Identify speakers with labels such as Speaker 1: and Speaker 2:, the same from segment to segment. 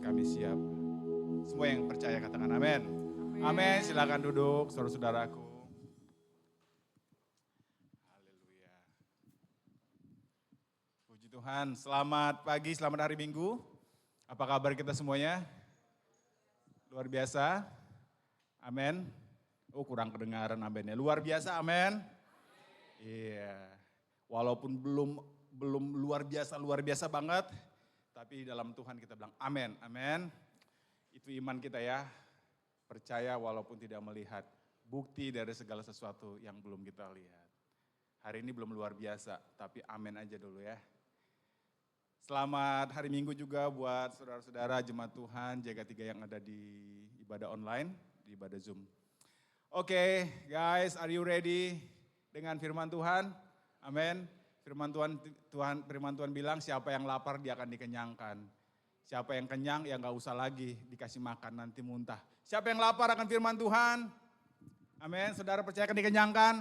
Speaker 1: kami siap. Semua yang percaya katakan amin. Amin, silakan duduk saudara-saudaraku. Haleluya. Puji Tuhan, selamat pagi, selamat hari Minggu. Apa kabar kita semuanya? Luar biasa. Amin. Oh, kurang kedengaran amennya. Luar biasa, amin. Iya. Walaupun belum luar biasa banget, tapi dalam Tuhan kita bilang amin, amin. Itu iman kita ya. Percaya walaupun tidak melihat. Bukti dari segala sesuatu yang belum kita lihat. Hari ini belum luar biasa, tapi amin aja dulu ya. Selamat hari Minggu juga buat saudara-saudara jemaat Tuhan, jaga tiga yang ada di ibadah online, di ibadah Zoom. Oke, guys, are you ready dengan firman Tuhan? Amin. Firman Tuhan bilang siapa yang lapar dia akan dikenyangkan. Siapa yang kenyang ya nggak usah lagi dikasih makan nanti muntah. Siapa yang lapar akan firman Tuhan? Amin. Saudara percaya akan dikenyangkan?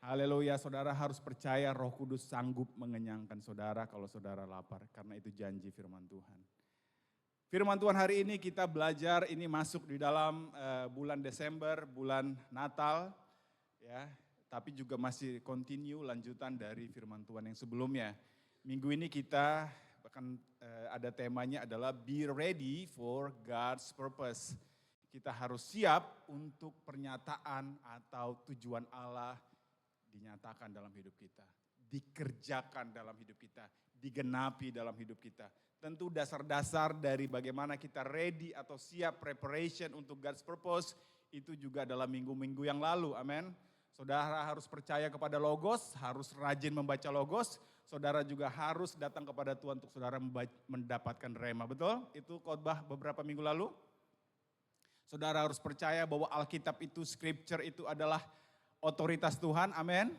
Speaker 1: Haleluya, saudara harus percaya Roh Kudus sanggup mengenyangkan saudara kalau saudara lapar. Karena itu janji firman Tuhan. Firman Tuhan hari ini kita belajar, ini masuk di dalam bulan Desember, bulan Natal. Ya, tapi juga masih continue lanjutan dari firman Tuhan yang sebelumnya. Minggu ini kita bahkan ada temanya adalah be ready for God's purpose. Kita harus siap untuk pernyataan atau tujuan Allah dinyatakan dalam hidup kita, dikerjakan dalam hidup kita, digenapi dalam hidup kita. Tentu dasar-dasar dari bagaimana kita ready atau siap preparation untuk God's purpose itu juga dalam minggu-minggu yang lalu, amin. Saudara harus percaya kepada Logos, harus rajin membaca Logos. Saudara juga harus datang kepada Tuhan untuk saudara mendapatkan rema, betul? Itu khotbah beberapa minggu lalu. Saudara harus percaya bahwa Alkitab itu, Scripture itu adalah otoritas Tuhan, amin.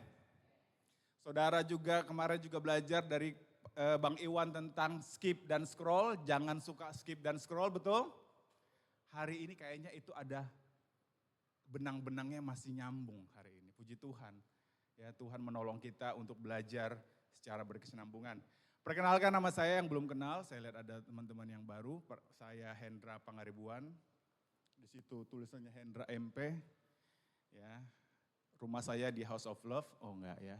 Speaker 1: Saudara juga kemarin juga belajar dari Bang Iwan tentang skip dan scroll, jangan suka skip dan scroll, betul? Hari ini kayaknya itu ada benang-benangnya masih nyambung hari ini, puji Tuhan. Ya, Tuhan menolong kita untuk belajar secara berkesinambungan. Perkenalkan nama saya yang belum kenal, saya lihat ada teman-teman yang baru, saya Hendra Pangaribuan. Di situ tulisannya Hendra MP. Ya. Rumah saya di House of Love, oh enggak ya.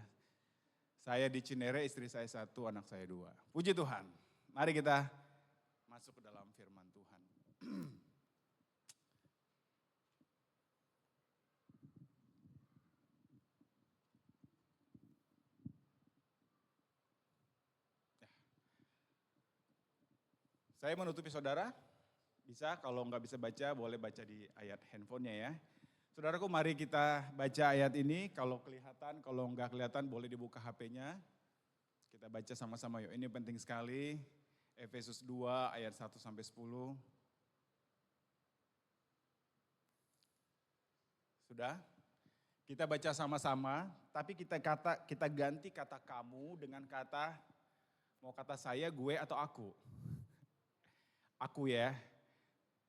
Speaker 1: Saya di Cinere, istri saya 1, anak saya 2. Puji Tuhan, mari kita masuk ke dalam firman Tuhan. Saya menutupi saudara, bisa kalau nggak bisa baca boleh baca di ayat handphonenya ya. Saudaraku mari kita baca ayat ini, kalau kelihatan, kalau nggak kelihatan boleh dibuka HP-nya. Kita baca sama-sama yuk, ini penting sekali. Efesus 2 ayat 1 sampai 10. Sudah? Kita baca sama-sama, tapi kita ganti kata kamu dengan kata, mau kata saya, gue atau aku. Aku ya,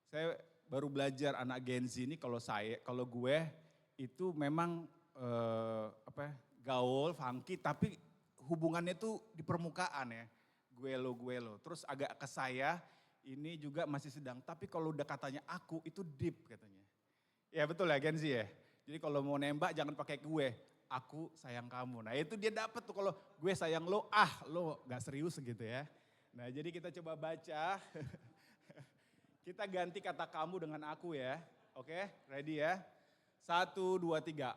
Speaker 1: saya baru belajar anak Gen Z ini kalau gue itu memang gaul, funky, tapi hubungannya itu di permukaan ya. Gue lo. Terus agak ke saya, ini juga masih sedang. Tapi kalau udah katanya aku, itu deep katanya. Ya betul ya Gen Z ya. Jadi kalau mau nembak jangan pakai gue, aku sayang kamu. Nah itu dia dapat tuh kalau gue sayang lo, lo gak serius gitu ya. Nah jadi kita coba baca. Kita ganti kata kamu dengan aku ya. Oke, ready ya? 1, 2, 3.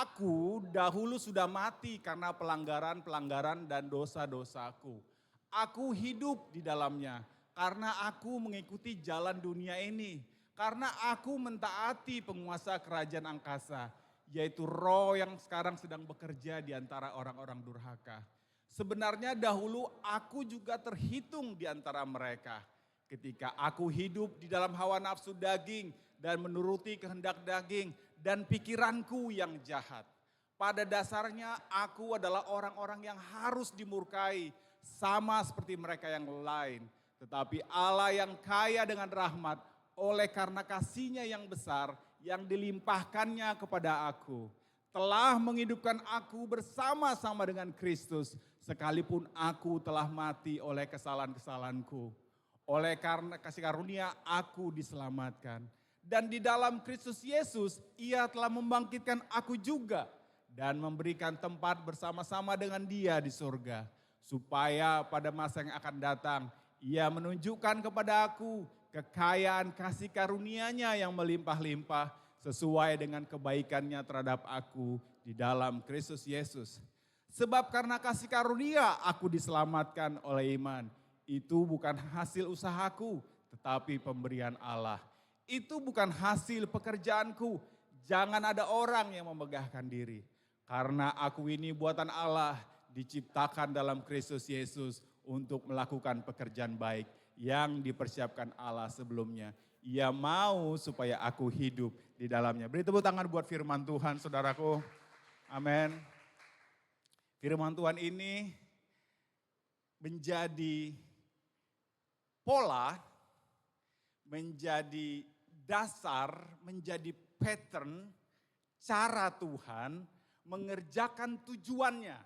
Speaker 1: Aku dahulu sudah mati karena pelanggaran dan dosa-dosaku. Aku hidup di dalamnya karena aku mengikuti jalan dunia ini. Karena aku mentaati penguasa kerajaan angkasa, yaitu roh yang sekarang sedang bekerja di antara orang-orang durhaka. Sebenarnya dahulu aku juga terhitung di antara mereka. Ketika aku hidup di dalam hawa nafsu daging dan menuruti kehendak daging dan pikiranku yang jahat. Pada dasarnya aku adalah orang-orang yang harus dimurkai sama seperti mereka yang lain. Tetapi Allah yang kaya dengan rahmat oleh karena kasih-Nya yang besar yang dilimpahkannya kepada aku. Telah menghidupkan aku bersama-sama dengan Kristus sekalipun aku telah mati oleh kesalahan-kesalahanku. Oleh karena kasih karunia aku diselamatkan. Dan di dalam Kristus Yesus ia telah membangkitkan aku juga. Dan memberikan tempat bersama-sama dengan dia di surga. Supaya pada masa yang akan datang ia menunjukkan kepada aku kekayaan kasih karunia-Nya yang melimpah-limpah sesuai dengan kebaikannya terhadap aku di dalam Kristus Yesus. Sebab karena kasih karunia aku diselamatkan oleh iman. Itu bukan hasil usahaku, tetapi pemberian Allah. Itu bukan hasil pekerjaanku. Jangan ada orang yang memegahkan diri. Karena aku ini buatan Allah, diciptakan dalam Kristus Yesus untuk melakukan pekerjaan baik yang dipersiapkan Allah sebelumnya. Ia mau supaya aku hidup di dalamnya. Beri tepuk tangan buat firman Tuhan, saudaraku. Amin. Firman Tuhan ini menjadi pola, menjadi dasar, menjadi pattern cara Tuhan mengerjakan tujuannya.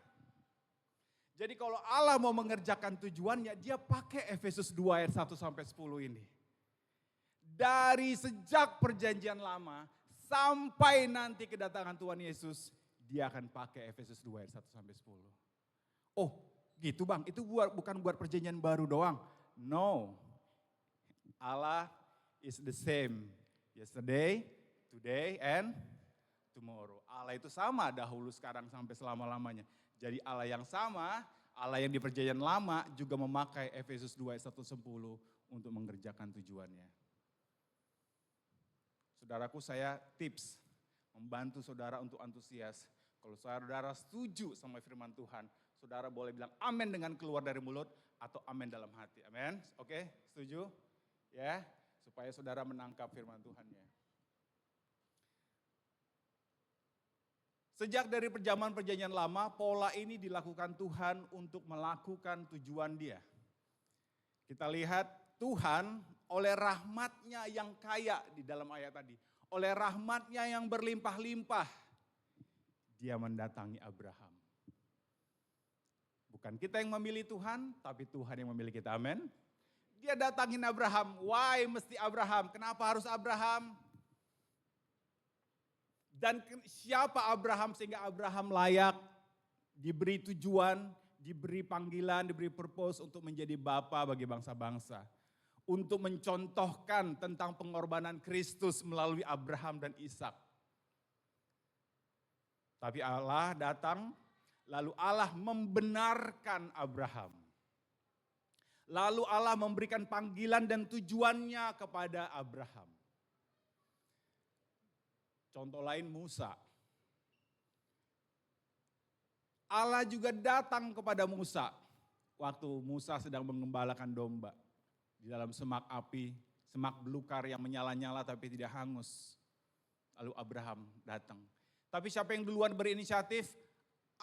Speaker 1: Jadi kalau Allah mau mengerjakan tujuannya, dia pakai Efesus 2 ayat 1 sampai 10 ini. Dari sejak perjanjian lama sampai nanti kedatangan Tuhan Yesus, dia akan pakai Efesus 2 ayat 1 sampai 10. Oh, gitu Bang, itu bukan buat perjanjian baru doang. No, Allah is the same yesterday, today, and tomorrow. Allah itu sama dahulu, sekarang, sampai selama-lamanya. Jadi Allah yang sama, Allah yang di perjanjian lama juga memakai Efesus 2 ayat 1-10 untuk mengerjakan tujuannya. Saudaraku, saya tips membantu saudara untuk antusias. Kalau saudara setuju sama firman Tuhan, saudara boleh bilang amin dengan keluar dari mulut atau amin dalam hati. Amin. Oke, setuju? Ya, supaya saudara menangkap firman Tuhan-nya. Sejak dari zaman perjanjian lama, pola ini dilakukan Tuhan untuk melakukan tujuan dia. Kita lihat Tuhan oleh rahmat-Nya yang kaya di dalam ayat tadi. Oleh rahmat-Nya yang berlimpah-limpah, dia mendatangi Abraham. Bukan kita yang memilih Tuhan, tapi Tuhan yang memilih kita, amin. Dia datangin Abraham, why mesti Abraham? Kenapa harus Abraham? Dan siapa Abraham sehingga Abraham layak diberi tujuan, diberi panggilan, diberi purpose untuk menjadi bapa bagi bangsa-bangsa. Untuk mencontohkan tentang pengorbanan Kristus melalui Abraham dan Ishak. Tapi Allah datang, lalu Allah membenarkan Abraham. Lalu Allah memberikan panggilan dan tujuannya kepada Abraham. Contoh lain Musa. Allah juga datang kepada Musa waktu Musa sedang mengembalakan domba di dalam semak api, semak belukar yang menyala-nyala tapi tidak hangus. Lalu Abraham datang. Tapi siapa yang duluan berinisiatif?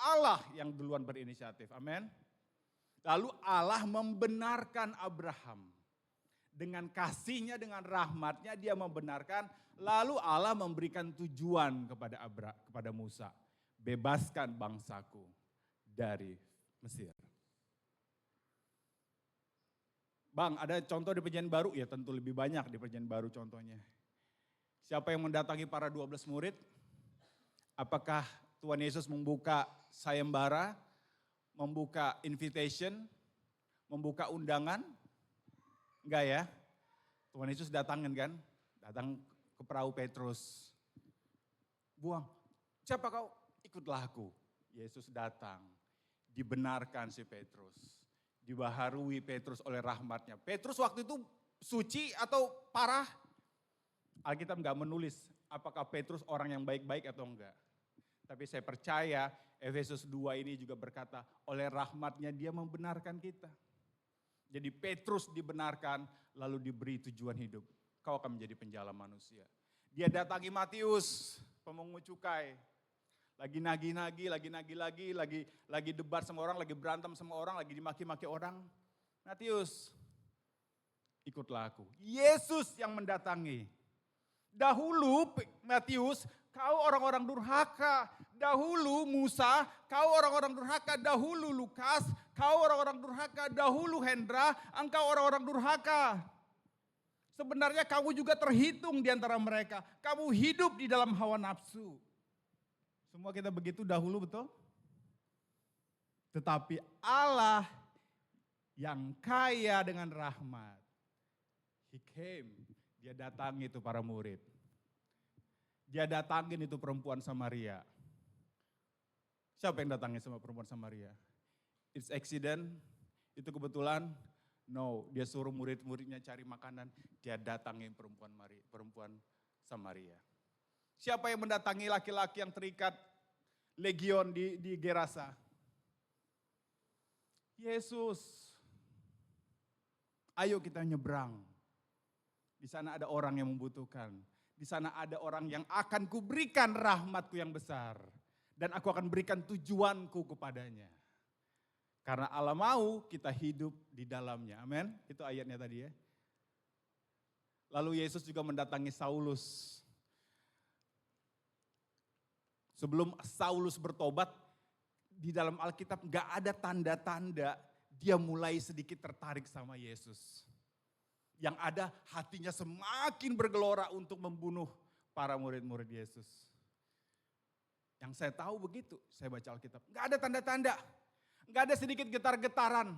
Speaker 1: Allah yang duluan berinisiatif. Amin. Lalu Allah membenarkan Abraham. Dengan kasihnya, dengan rahmatnya dia membenarkan. Lalu Allah memberikan tujuan kepada Musa. Bebaskan bangsaku dari Mesir. Bang, ada contoh di perjanjian baru? Ya tentu lebih banyak di perjanjian baru contohnya. Siapa yang mendatangi para 12 murid? Apakah Tuhan Yesus membuka sayembara, membuka invitation, membuka undangan? Enggak ya. Tuhan Yesus datangin kan? Datang ke perahu Petrus. Buang, siapa kau? Ikutlah aku. Yesus datang. Dibenarkan si Petrus. Dibaharui Petrus oleh rahmatnya. Petrus waktu itu suci atau parah? Alkitab enggak menulis apakah Petrus orang yang baik-baik atau enggak. Tapi saya percaya Efesus 2 ini juga berkata oleh rahmatnya dia membenarkan kita. Jadi Petrus dibenarkan lalu diberi tujuan hidup. Kau akan menjadi penjala manusia. Dia datangi Matius, pemungut cukai. Lagi nagih-nagih, lagi debat sama orang, lagi berantem sama orang, lagi dimaki-maki orang. Matius, ikutlah aku. Yesus yang mendatangi. Dahulu Matius, kau orang-orang durhaka. Dahulu Musa, kau orang-orang durhaka. Dahulu Lukas, Kau orang-orang durhaka, dahulu Hendra, engkau orang-orang durhaka. Sebenarnya kamu juga terhitung di antara mereka. Kamu hidup di dalam hawa nafsu. Semua kita begitu dahulu, betul? Tetapi Allah yang kaya dengan rahmat, He came, dia datangi itu para murid. Dia datangin itu perempuan Samaria. Siapa yang datangin sama perempuan Samaria? It's accident, itu kebetulan? No, dia suruh murid-muridnya cari makanan, dia datangin perempuan Samaria. Siapa yang mendatangi laki-laki yang terikat legion di Gerasa? Yesus. Ayo kita nyebrang. Di sana ada orang yang membutuhkan. Di sana ada orang yang akan kuberikan rahmatku yang besar. Dan aku akan berikan tujuanku kepadanya. Karena Allah mau kita hidup di dalamnya. Amin. Itu ayatnya tadi ya. Lalu Yesus juga mendatangi Saulus. Sebelum Saulus bertobat, di dalam Alkitab gak ada tanda-tanda dia mulai sedikit tertarik sama Yesus. Yang ada hatinya semakin bergelora untuk membunuh para murid-murid Yesus. Yang saya tahu begitu, saya baca Alkitab. Gak ada tanda-tanda, gak ada sedikit getar-getaran.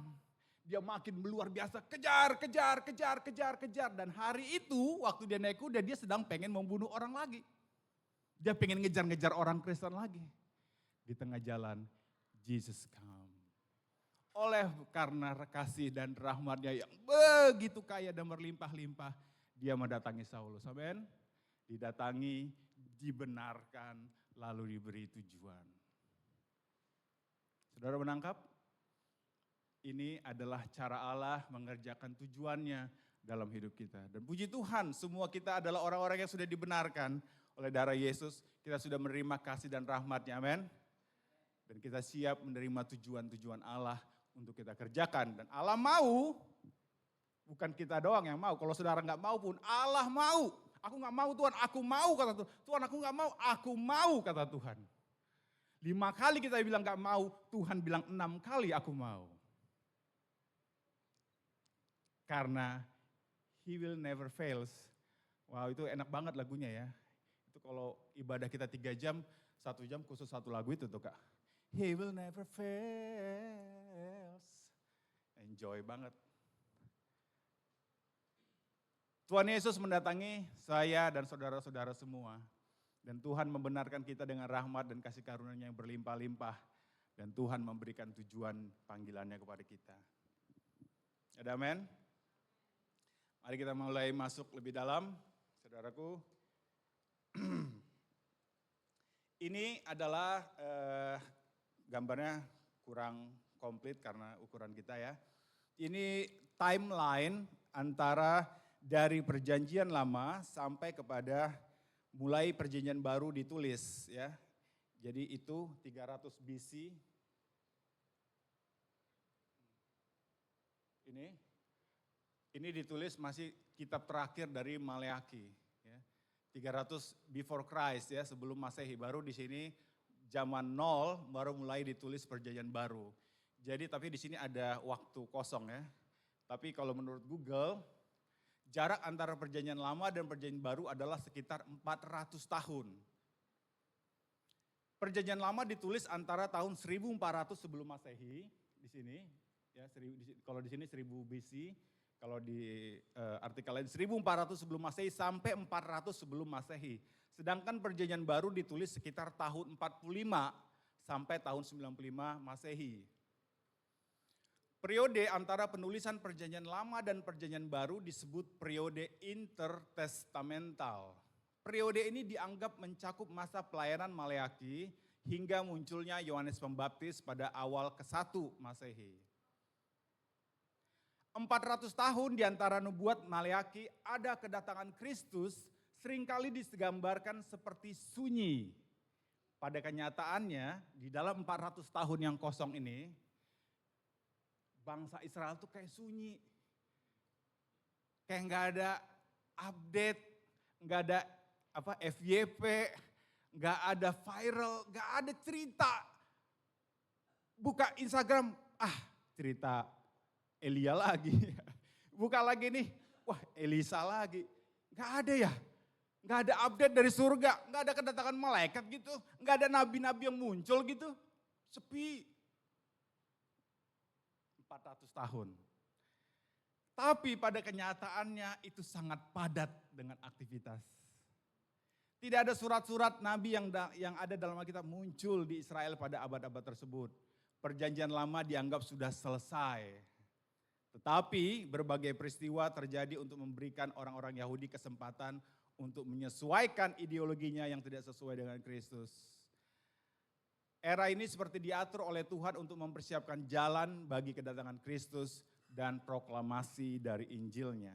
Speaker 1: Dia makin luar biasa, kejar. Dan hari itu waktu dia naik kuda, dia sedang pengen membunuh orang lagi. Dia pengen ngejar-ngejar orang Kristen lagi. Di tengah jalan, Jesus come. Oleh karena kasih dan rahmatnya yang begitu kaya dan berlimpah-limpah, dia mendatangi Saulus. Amin. Didatangi, dibenarkan, lalu diberi tujuan. Saudara menangkap? Ini adalah cara Allah mengerjakan tujuannya dalam hidup kita. Dan puji Tuhan, semua kita adalah orang-orang yang sudah dibenarkan oleh darah Yesus. Kita sudah menerima kasih dan rahmatnya, amin. Dan kita siap menerima tujuan-tujuan Allah untuk kita kerjakan. Dan Allah mau, bukan kita doang yang mau. Kalau saudara nggak mau pun, Allah mau. Aku nggak mau Tuhan, aku mau kata Tuhan. Tuhan aku nggak mau, aku mau kata Tuhan. 5 kali kita bilang nggak mau, Tuhan bilang 6 kali aku mau. Karena He will never fails. Wow, itu enak banget lagunya ya. Itu kalau ibadah kita 3 jam, 1 jam khusus 1 lagu itu tuh Kak. He will never fails. Enjoy banget. Tuhan Yesus mendatangi saya dan saudara-saudara semua. Dan Tuhan membenarkan kita dengan rahmat dan kasih karunia yang berlimpah-limpah. Dan Tuhan memberikan tujuan panggilannya kepada kita. Ada amin? Mari kita mulai masuk lebih dalam, saudaraku. Ini adalah gambarnya kurang komplit karena ukuran kita ya. Ini timeline antara dari perjanjian lama sampai kepada mulai perjanjian baru ditulis ya. Jadi itu 300 BC. Ini ditulis masih kitab terakhir dari Maleakhi. Ya. 300 before Christ ya, sebelum Masehi. Baru di sini zaman 0 baru mulai ditulis perjanjian baru. Jadi tapi di sini ada waktu kosong ya. Tapi kalau menurut Google, jarak antara perjanjian lama dan perjanjian baru adalah sekitar 400 tahun. Perjanjian lama ditulis antara tahun 1400 sebelum Masehi di sini. Ya, kalau di sini 1000 BC. Kalau di artikel lain 1400 sebelum Masehi sampai 400 sebelum Masehi. Sedangkan perjanjian baru ditulis sekitar tahun 45 sampai tahun 95 Masehi. Periode antara penulisan perjanjian lama dan perjanjian baru disebut periode intertestamental. Periode ini dianggap mencakup masa pelayanan Maleakhi hingga munculnya Yohanes Pembaptis pada awal ke-1 Masehi. 400 tahun di antara nubuat Maleakhi ada kedatangan Kristus seringkali digambarkan seperti sunyi. Pada kenyataannya di dalam 400 tahun yang kosong ini, bangsa Israel tuh kayak sunyi. Kayak nggak ada update, nggak ada FYP, nggak ada viral, nggak ada cerita. Buka Instagram, cerita Elia lagi. Buka lagi nih, wah Elisa lagi. Gak ada ya, gak ada update dari surga, gak ada kedatangan malaikat gitu, gak ada nabi-nabi yang muncul gitu. Sepi. 400 tahun. Tapi pada kenyataannya itu sangat padat dengan aktivitas. Tidak ada surat-surat nabi yang ada dalam Alkitab muncul di Israel pada abad-abad tersebut. Perjanjian lama dianggap sudah selesai. Tetapi berbagai peristiwa terjadi untuk memberikan orang-orang Yahudi kesempatan untuk menyesuaikan ideologinya yang tidak sesuai dengan Kristus. Era ini seperti diatur oleh Tuhan untuk mempersiapkan jalan bagi kedatangan Kristus dan proklamasi dari Injilnya.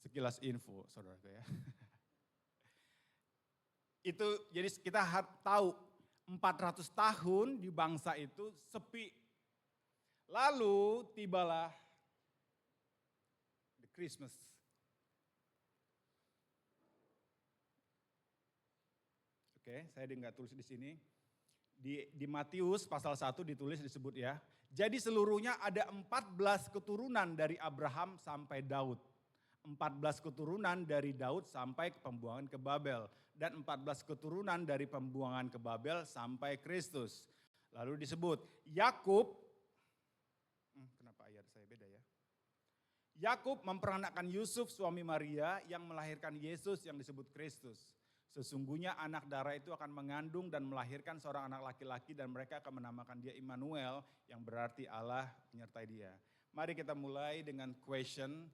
Speaker 1: Sekilas info, saudaraku ya. Itu jadi kita tahu 400 tahun di bangsa itu sepi. Lalu tibalah the Christmas. Oke, saya nggak tulis di sini. Di Matius pasal 1 ditulis disebut ya. Jadi seluruhnya ada 14 keturunan dari Abraham sampai Daud. 14 keturunan dari Daud sampai pembuangan ke Babel. Dan 14 keturunan dari pembuangan ke Babel sampai Kristus. Lalu disebut Yakub, kenapa ayat saya beda ya? Yakub memperanakkan Yusuf suami Maria yang melahirkan Yesus yang disebut Kristus. Sesungguhnya anak darah itu akan mengandung dan melahirkan seorang anak laki-laki dan mereka akan menamakan dia Immanuel yang berarti Allah menyertai dia. Mari kita mulai dengan question,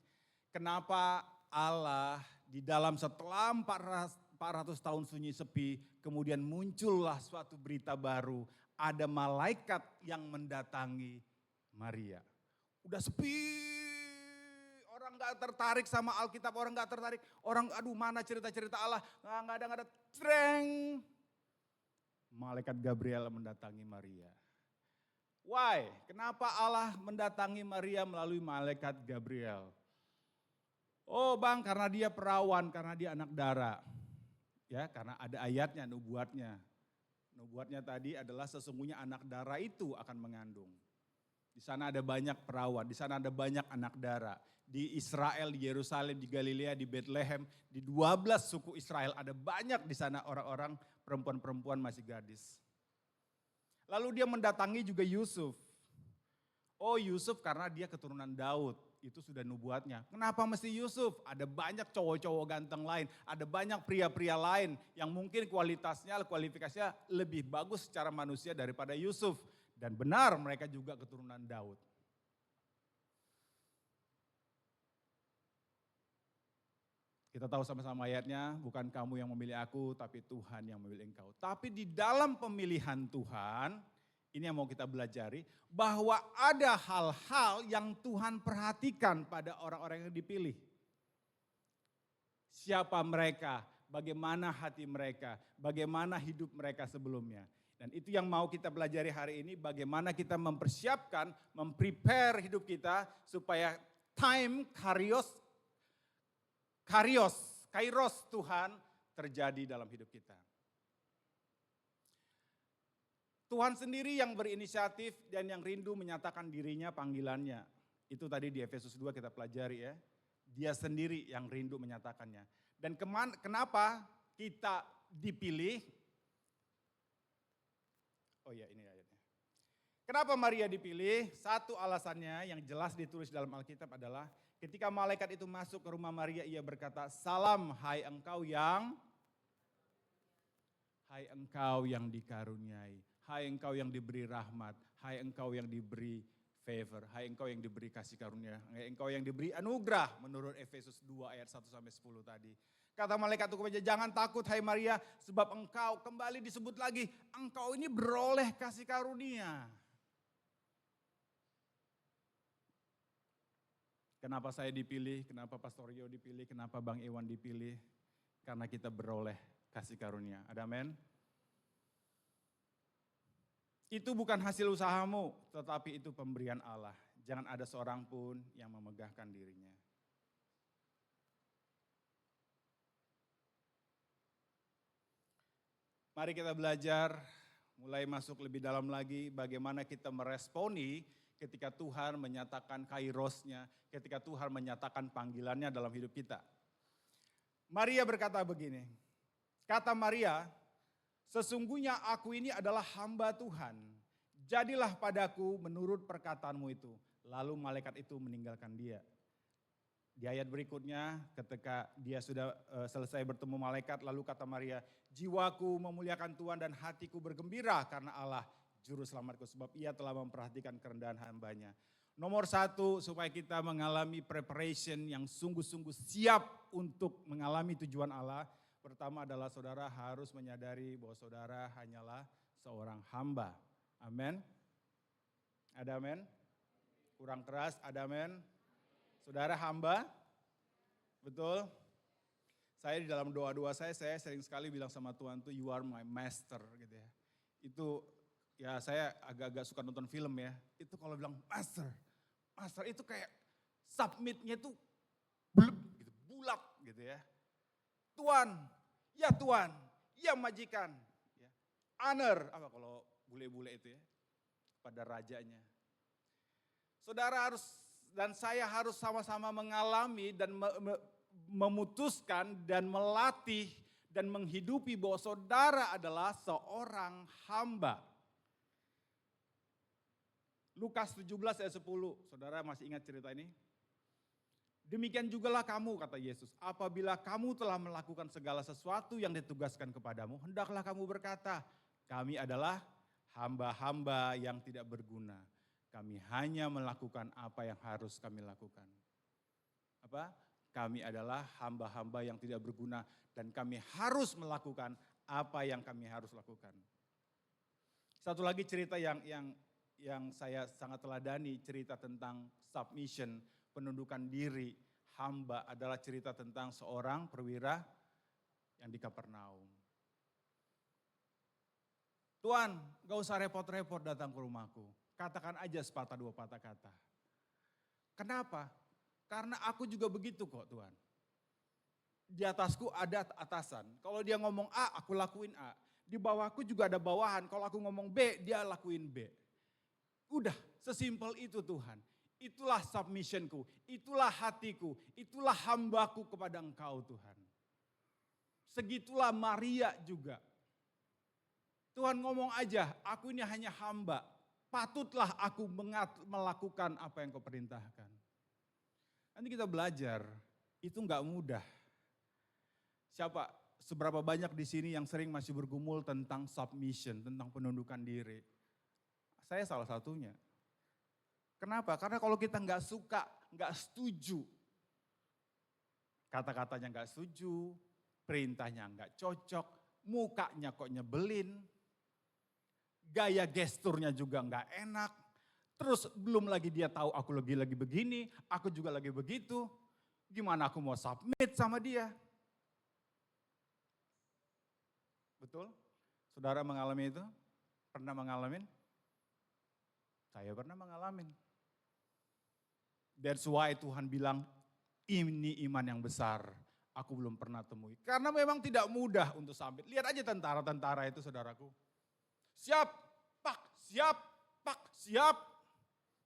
Speaker 1: kenapa Allah di dalam setelah 400 tahun sunyi sepi kemudian muncullah suatu berita baru, ada malaikat yang mendatangi Maria. Udah sepi. Orang gak tertarik sama Alkitab, orang gak tertarik. Orang aduh mana cerita-cerita Allah, gak ada. Treng. Malaikat Gabriel mendatangi Maria. Why? Kenapa Allah mendatangi Maria melalui malaikat Gabriel? Oh bang, karena dia perawan, karena dia anak darah. Ya, karena ada ayatnya, nubuatnya. Nubuatnya tadi adalah sesungguhnya anak darah itu akan mengandung. Di sana ada banyak perawan, di sana ada banyak anak darah. Di Israel, di Yerusalem, di Galilea, di Bethlehem, di 12 suku Israel ada banyak di sana orang-orang perempuan-perempuan masih gadis. Lalu dia mendatangi juga Yusuf. Oh Yusuf karena dia keturunan Daud, itu sudah nubuatnya. Kenapa mesti Yusuf? Ada banyak cowok-cowok ganteng lain, ada banyak pria-pria lain yang mungkin kualifikasinya lebih bagus secara manusia daripada Yusuf. Dan benar mereka juga keturunan Daud. Kita tahu sama-sama ayatnya, bukan kamu yang memilih aku, tapi Tuhan yang memilih engkau. Tapi di dalam pemilihan Tuhan, ini yang mau kita belajari, bahwa ada hal-hal yang Tuhan perhatikan pada orang-orang yang dipilih. Siapa mereka, bagaimana hati mereka, bagaimana hidup mereka sebelumnya. Dan itu yang mau kita pelajari hari ini, bagaimana kita mempersiapkan, memprepare hidup kita supaya time kairos Tuhan terjadi dalam hidup kita. Tuhan sendiri yang berinisiatif dan yang rindu menyatakan dirinya panggilannya. Itu tadi di Efesus 2 kita pelajari ya. Dia sendiri yang rindu menyatakannya. Dan kenapa kita dipilih? Oh ya ini ayatnya. Kenapa Maria dipilih? Satu alasannya yang jelas ditulis dalam Alkitab adalah ketika malaikat itu masuk ke rumah Maria, ia berkata, "Salam hai engkau yang dikaruniai, hai engkau yang diberi rahmat, hai engkau yang diberi favor, hai engkau yang diberi kasih karunia, hai engkau yang diberi anugerah," menurut Efesus 2 ayat 1 sampai 10 tadi. Kata malaikat itu kepada, "Jangan takut hai Maria, sebab engkau," kembali disebut lagi, "engkau ini beroleh kasih karunia." Kenapa saya dipilih, kenapa Pastor Rio dipilih, kenapa Bang Iwan dipilih? Karena kita beroleh kasih karunia. Ada amin? Itu bukan hasil usahamu, tetapi itu pemberian Allah. Jangan ada seorang pun yang memegahkan dirinya. Mari kita belajar, mulai masuk lebih dalam lagi bagaimana kita meresponi ketika Tuhan menyatakan kairosnya, ketika Tuhan menyatakan panggilannya dalam hidup kita. Maria berkata begini, kata Maria, sesungguhnya aku ini adalah hamba Tuhan, jadilah padaku menurut perkataanmu itu. Lalu malaikat itu meninggalkan dia. Di ayat berikutnya ketika dia sudah selesai bertemu malaikat, lalu kata Maria, jiwaku memuliakan Tuhan dan hatiku bergembira karena Allah juru selamatku, sebab ia telah memperhatikan kerendahan hambanya. Nomor satu, supaya kita mengalami preparation yang sungguh-sungguh siap untuk mengalami tujuan Allah. Pertama adalah saudara harus menyadari bahwa saudara hanyalah seorang hamba. Amin. Ada amin? Kurang keras, ada amin? Saudara hamba, betul? Saya di dalam doa-doa saya sering sekali bilang sama Tuhan tuh, you are my master gitu ya. Itu ya saya agak-agak suka nonton film ya. Itu kalau bilang master itu kayak submitnya tuh blub gitu, bulat gitu ya. Tuhan, ya majikan. Ya. Honor, apa kalau bule-bule itu ya, pada rajanya. Saudara harus dan saya harus sama-sama mengalami dan memutuskan dan melatih dan menghidupi bahwa saudara adalah seorang hamba. Lukas 17 ayat 10, saudara masih ingat cerita ini? Demikian jugalah kamu, kata Yesus, apabila kamu telah melakukan segala sesuatu yang ditugaskan kepadamu, hendaklah kamu berkata, kami adalah hamba-hamba yang tidak berguna. Kami hanya melakukan apa yang harus kami lakukan. Apa? Kami adalah hamba-hamba yang tidak berguna dan kami harus melakukan apa yang kami harus lakukan. Satu lagi cerita yang saya sangat teladani, cerita tentang submission, penundukan diri hamba adalah cerita tentang seorang perwira yang di Kapernaum. Tuhan, gak usah repot-repot datang ke rumahku. Katakan aja sepatah dua patah kata. Kenapa? Karena aku juga begitu kok Tuhan. Di atasku ada atasan. Kalau dia ngomong A, aku lakuin A. Di bawahku juga ada bawahan. Kalau aku ngomong B, dia lakuin B. Udah, sesimpel itu Tuhan. Itulah submissionku, itulah hatiku, itulah hambaku kepada Engkau Tuhan. Segitulah Maria juga. Tuhan ngomong aja, aku ini hanya hamba. Patutlah aku melakukan apa yang Kau perintahkan. Nanti kita belajar, itu enggak mudah. Seberapa banyak di sini yang sering masih bergumul tentang submission, tentang penundukan diri. Saya salah satunya. Kenapa? Karena kalau kita enggak suka, enggak setuju. Kata-katanya enggak setuju, perintahnya enggak cocok, mukanya kok nyebelin. Gaya gesturnya juga enggak enak. Terus belum lagi dia tahu aku lagi begini, aku juga lagi begitu. Gimana aku mau submit sama dia? Betul? Saudara mengalami itu? Pernah mengalami? Saya pernah mengalami. That's why Tuhan bilang, ini iman yang besar. Aku belum pernah temui. Karena memang tidak mudah untuk submit. Lihat aja tentara-tentara itu saudaraku. Siap, pak, siap.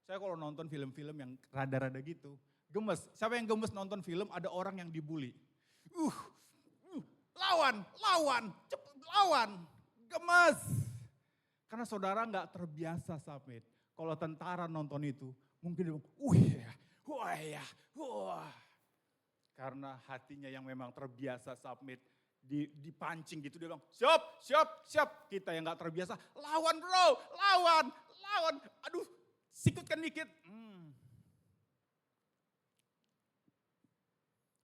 Speaker 1: Saya kalau nonton film-film yang rada-rada gitu, gemes. Siapa yang gemes nonton film ada orang yang dibully. Lawan, cepet lawan, gemes. Karena saudara nggak terbiasa submit. Kalau tentara nonton itu, mungkin dia wah. Karena hatinya yang memang terbiasa submit, dipancing gitu, dia bilang siap. Kita yang gak terbiasa, lawan bro, lawan. Aduh, sikutkan dikit.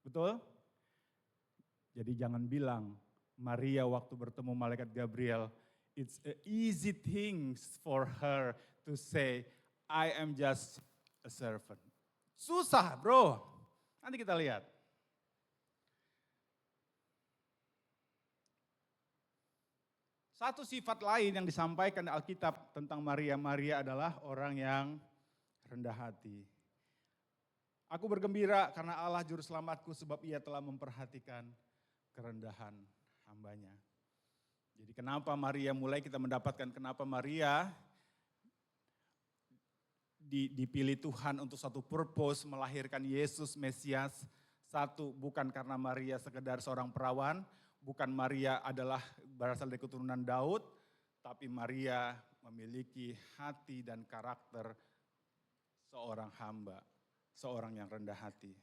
Speaker 1: Betul? Jadi jangan bilang, Maria waktu bertemu malaikat Gabriel, it's a easy thing for her to say, I am just a servant. Susah bro, nanti kita lihat. Satu sifat lain yang disampaikan Alkitab tentang Maria. Maria adalah orang yang rendah hati. Aku bergembira karena Allah juru selamatku sebab ia telah memperhatikan kerendahan hambanya. Jadi kenapa Maria, mulai kita mendapatkan kenapa Maria dipilih Tuhan untuk satu purpose melahirkan Yesus Mesias. Satu, bukan karena Maria sekedar seorang perawan, bukan Maria adalah berasal dari keturunan Daud, tapi Maria memiliki hati dan karakter seorang hamba, seorang yang rendah hati.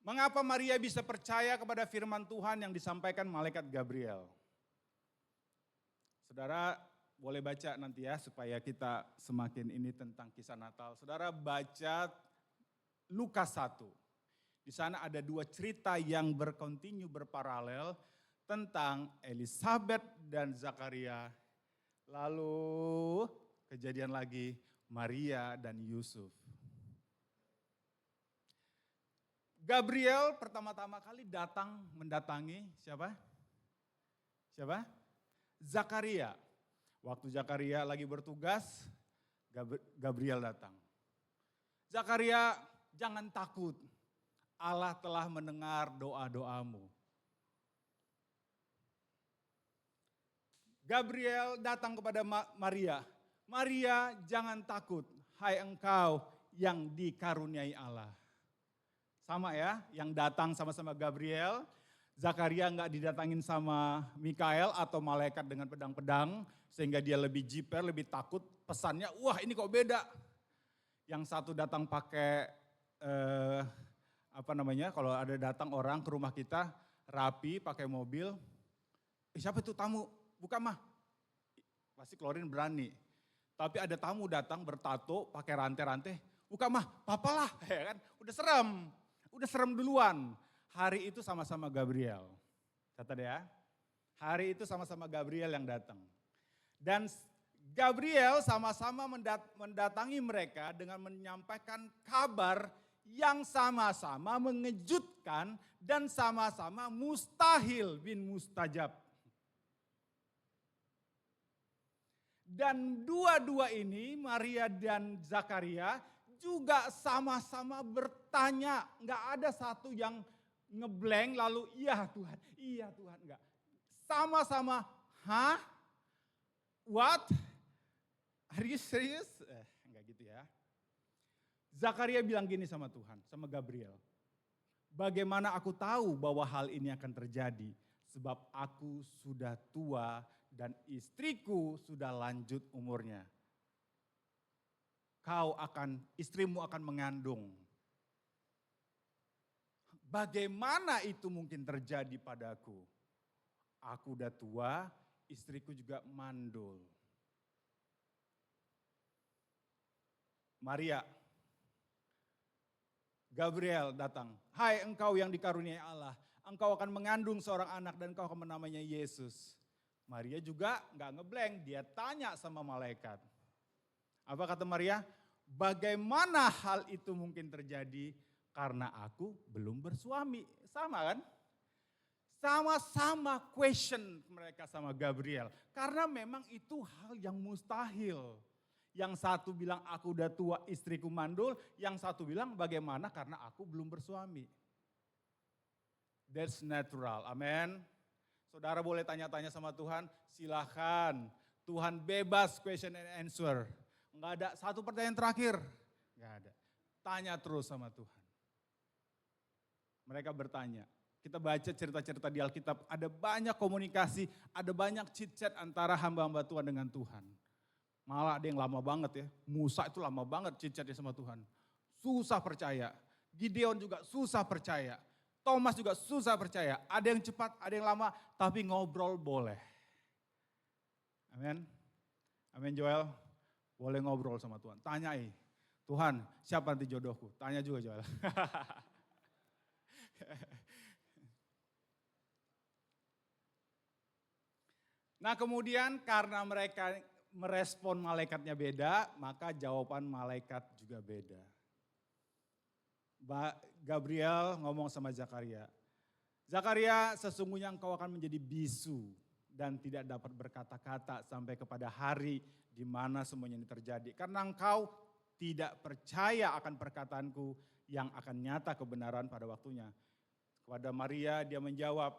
Speaker 1: Mengapa Maria bisa percaya kepada firman Tuhan yang disampaikan malaikat Gabriel? Saudara boleh baca nanti ya supaya kita semakin ini tentang kisah Natal. Saudara baca Lukas 1. Di sana ada dua cerita yang berkontinu berparalel tentang Elizabeth dan Zakaria. Lalu kejadian lagi Maria dan Yusuf. Gabriel pertama-tama kali mendatangi siapa? Siapa? Zakaria. Waktu Zakaria lagi bertugas, Gabriel datang. Zakaria, jangan takut. Allah telah mendengar doa-doamu. Gabriel datang kepada Maria. Maria, jangan takut. Hai engkau yang dikaruniai Allah. Sama ya, yang datang sama-sama Gabriel, Zakaria nggak didatangin sama Mikael atau malaikat dengan pedang-pedang, sehingga dia lebih jiper, lebih takut. Pesannya, wah ini kok beda. Yang satu datang pakai, kalau ada datang orang ke rumah kita, rapi, pakai mobil. Siapa itu tamu? Buka mah. Pasti keluarin berani. Tapi ada tamu datang bertato, pakai rantai-rantai. Buka mah, papalah, ya kan? Udah serem duluan. Hari itu sama-sama Gabriel. Catat ya. Hari itu sama-sama Gabriel yang datang. Dan Gabriel sama-sama mendatangi mereka dengan menyampaikan kabar yang sama-sama mengejutkan dan sama-sama mustahil bin mustajab. Dan dua-dua ini, Maria dan Zakaria, juga sama-sama bertanya, nggak ada satu yang ngeblank lalu iya Tuhan, enggak. Sama-sama, hah? What? Are you serious? Enggak gitu ya. Zakaria bilang gini sama Tuhan, sama Gabriel. Bagaimana aku tahu bahwa hal ini akan terjadi? Sebab aku sudah tua dan istriku sudah lanjut umurnya. Istrimu akan mengandung. Bagaimana itu mungkin terjadi padaku? Aku udah tua, istriku juga mandul. Maria, Gabriel datang. Hai engkau yang dikaruniai Allah, engkau akan mengandung seorang anak dan engkau akan menamainya Yesus. Maria juga gak ngeblank, dia tanya sama malaikat. Apa kata Maria? Bagaimana hal itu mungkin terjadi karena aku belum bersuami. Sama kan? Sama-sama question mereka sama Gabriel. Karena memang itu hal yang mustahil. Yang satu bilang aku udah tua istriku mandul. Yang satu bilang bagaimana karena aku belum bersuami. That's natural, amen. Saudara boleh tanya-tanya sama Tuhan, silahkan. Tuhan bebas question and answer. Enggak ada satu pertanyaan terakhir, enggak ada. Tanya terus sama Tuhan. Mereka bertanya, kita baca cerita-cerita di Alkitab, ada banyak komunikasi, ada banyak chit-chat antara hamba-hamba Tuhan dengan Tuhan. Malah ada yang lama banget ya, Musa itu lama banget chit-chatnya sama Tuhan. Susah percaya, Gideon juga susah percaya, Thomas juga susah percaya. Ada yang cepat, ada yang lama, tapi ngobrol boleh. Amin. Amin Joel. Boleh ngobrol sama Tuhan. Tanyai, Tuhan siapa nanti jodohku? Tanya juga Joel. Nah kemudian karena mereka merespon malaikatnya beda, maka jawaban malaikat juga beda. Gabriel ngomong sama Zakaria. Zakaria, sesungguhnya engkau akan menjadi bisu dan tidak dapat berkata-kata sampai kepada hari di mana semuanya ini terjadi. Karena engkau tidak percaya akan perkataanku yang akan nyata kebenaran pada waktunya. Kepada Maria dia menjawab,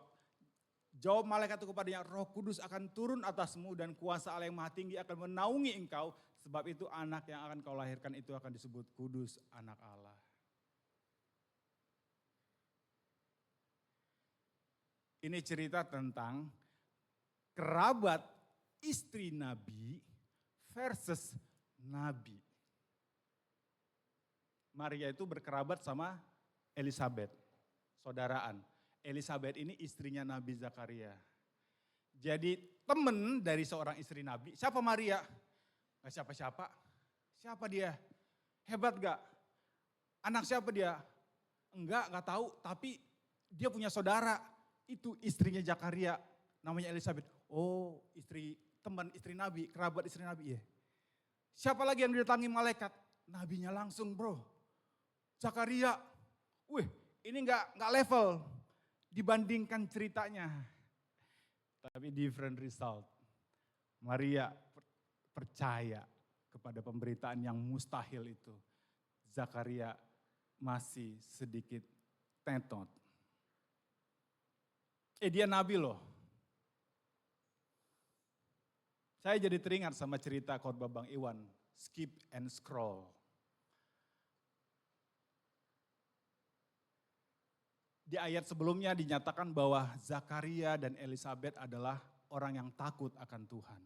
Speaker 1: Jawab malaikat itu kepadanya, Roh Kudus akan turun atasmu dan kuasa Allah yang Maha Tinggi akan menaungi engkau. Sebab itu anak yang akan kau lahirkan itu akan disebut kudus, anak Allah. Ini cerita tentang kerabat istri Nabi versus Nabi. Maria itu berkerabat sama Elizabeth, saudaraan. Elizabeth ini istrinya Nabi Zakaria. Jadi temen dari seorang istri Nabi. Siapa Maria? Gak siapa-siapa. Siapa dia? Hebat gak? Anak siapa dia? Enggak, gak tahu. Tapi dia punya saudara. Itu istrinya Zakaria. Namanya Elizabeth. Oh, teman istri Nabi, kerabat istri Nabi ya. Siapa lagi yang didatangi malaikat? Nabinya langsung bro. Zakaria. Wih, ini gak level dibandingkan ceritanya. Tapi different result. Maria percaya kepada pemberitaan yang mustahil itu. Zakaria masih sedikit tentot. Dia nabi loh. Saya jadi teringat sama cerita khotbah Bang Iwan, skip and scroll. Di ayat sebelumnya dinyatakan bahwa Zakaria dan Elizabeth adalah orang yang takut akan Tuhan.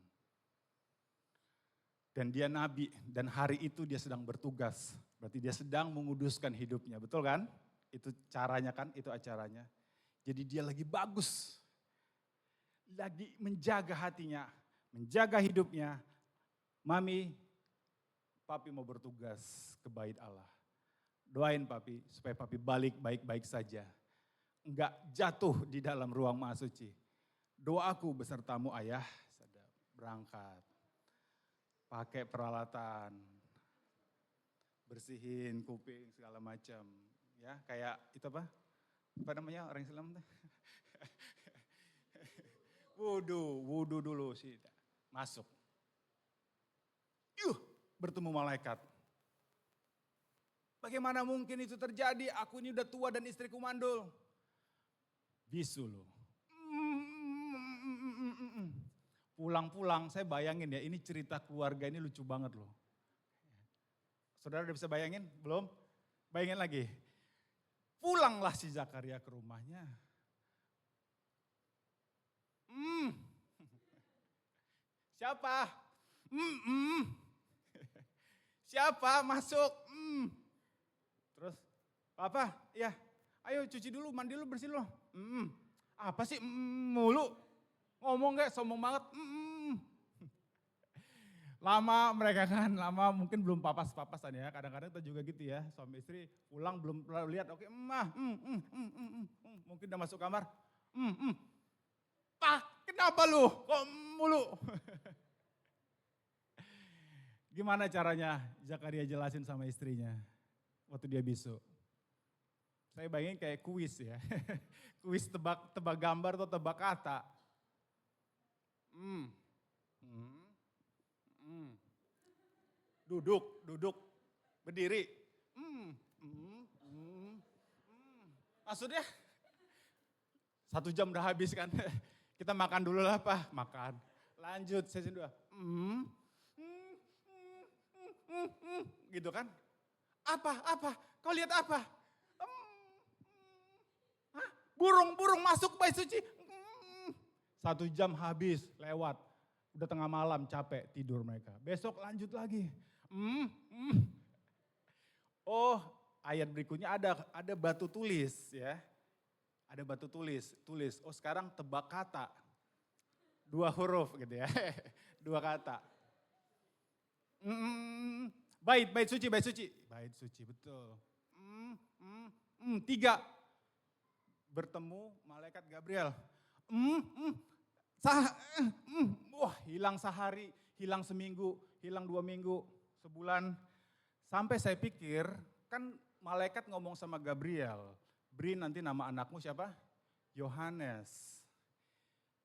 Speaker 1: Dan dia nabi dan hari itu dia sedang bertugas. Berarti dia sedang menguduskan hidupnya, betul kan? Itu caranya kan, itu acaranya. Jadi dia lagi bagus. Lagi menjaga hatinya, menjaga hidupnya. Mami, papi mau bertugas ke bait Allah. Doain papi supaya papi balik baik-baik saja. Enggak jatuh di dalam ruang maha suci. Doaku besertamu ayah, berangkat. Pakai peralatan, bersihin kuping segala macam. Ya kayak itu apa namanya orang Islam tuh? Wudu dulu sih. Masuk. Bertemu malaikat. Bagaimana mungkin itu terjadi? Aku ini udah tua dan istriku mandul. Bisu loh. Pulang-pulang saya bayangin ya, ini cerita keluarga ini lucu banget loh. Saudara udah bisa bayangin? Belum? Bayangin lagi. Pulanglah si Zakaria ke rumahnya. Siapa? Siapa masuk? Terus, Papa, ya ayo cuci dulu, mandi dulu, bersih dulu. Apa sih mulu? Ngomong gak, sombong banget. Lama mereka kan, mungkin belum papas-papasan ya. Kadang-kadang kita juga gitu ya, suami istri pulang belum lihat, oke, mungkin udah masuk kamar. Pak, kenapa lu? Kok mulu? Gimana caranya Zakaria jelasin sama istrinya waktu dia bisu? Saya bayangin kayak kuis ya. Kuis tebak gambar atau tebak kata. Duduk, berdiri. Maksudnya 1 jam udah habis kan. Kita makan dulu lah Pak, makan. Lanjut sesi 2. Gitu kan. Apa? Kau lihat apa? Burung masuk bait suci. 1 jam habis, lewat. Udah tengah malam, capek, tidur mereka. Besok lanjut lagi. Oh, ayat berikutnya ada batu tulis ya. Ada batu tulis. Oh sekarang tebak kata. 2 huruf gitu ya. 2 kata. Bait suci. Bait suci, betul. 3. Bertemu malaikat Gabriel. Wah hilang sehari, hilang seminggu, hilang 2 minggu, sebulan. Sampai saya pikir kan malaikat ngomong sama Gabriel. Beri nanti nama anakmu siapa? Yohanes.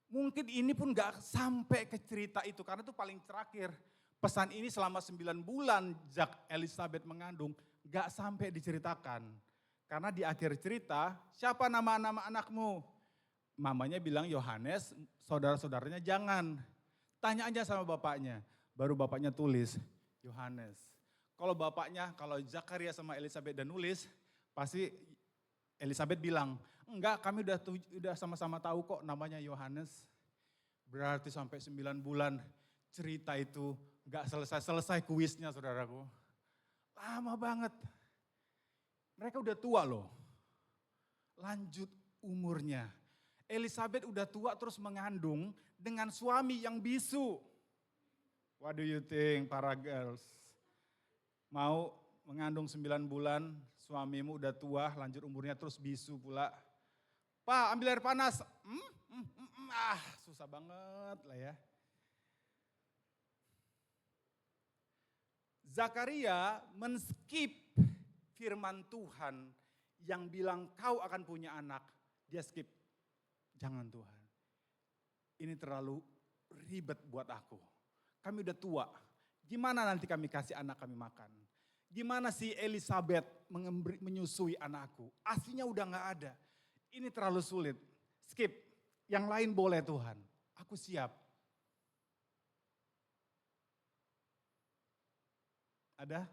Speaker 1: Mungkin ini pun gak sampai ke cerita itu karena itu paling terakhir. Pesan ini selama 9 bulan Elizabeth mengandung gak sampai diceritakan. Karena di akhir cerita, siapa nama anakmu? mamanya bilang Yohanes, saudara-saudaranya jangan. Tanya aja sama bapaknya. Baru bapaknya tulis Yohanes. Kalau Zakaria sama Elizabeth udah nulis, pasti Elizabeth bilang, enggak kami udah sama-sama tahu kok namanya Yohanes. Berarti sampai 9 bulan cerita itu enggak selesai-selesai kuisnya saudaraku. Lama banget. Mereka udah tua loh. Lanjut umurnya. Elizabeth udah tua terus mengandung dengan suami yang bisu. What do you think para girls? Mau mengandung 9 bulan, suamimu udah tua, lanjut umurnya terus bisu pula. Pak ambil air panas. Susah banget lah ya. Zakaria men-skip firman Tuhan yang bilang kau akan punya anak. Dia skip. Jangan Tuhan. Ini terlalu ribet buat aku. Kami udah tua. Gimana nanti kami kasih anak kami makan? Gimana si Elizabeth menyusui anakku? Aslinya udah gak ada. Ini terlalu sulit. Skip. Yang lain boleh Tuhan. Aku siap. Ada?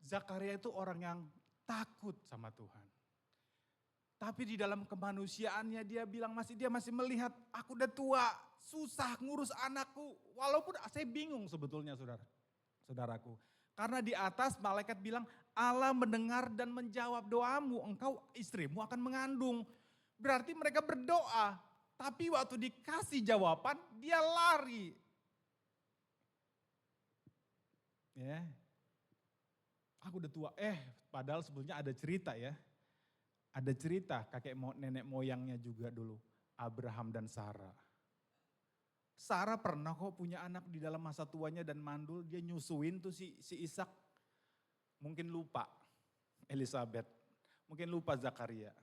Speaker 1: Zakaria itu orang yang takut sama Tuhan. Tapi di dalam kemanusiaannya dia masih melihat aku udah tua, susah ngurus anakku. Walaupun saya bingung sebetulnya saudaraku. Karena di atas malaikat bilang Allah mendengar dan menjawab doamu, engkau istrimu akan mengandung. Berarti mereka berdoa, tapi waktu dikasih jawaban dia lari. Ya. Aku udah tua, padahal sebetulnya ada cerita ya. Ada cerita nenek moyangnya juga dulu, Abraham dan Sarah. Sarah pernah kok punya anak di dalam masa tuanya dan mandul, dia nyusuin tuh si Ishak. Mungkin lupa Elizabeth, mungkin lupa Zakaria.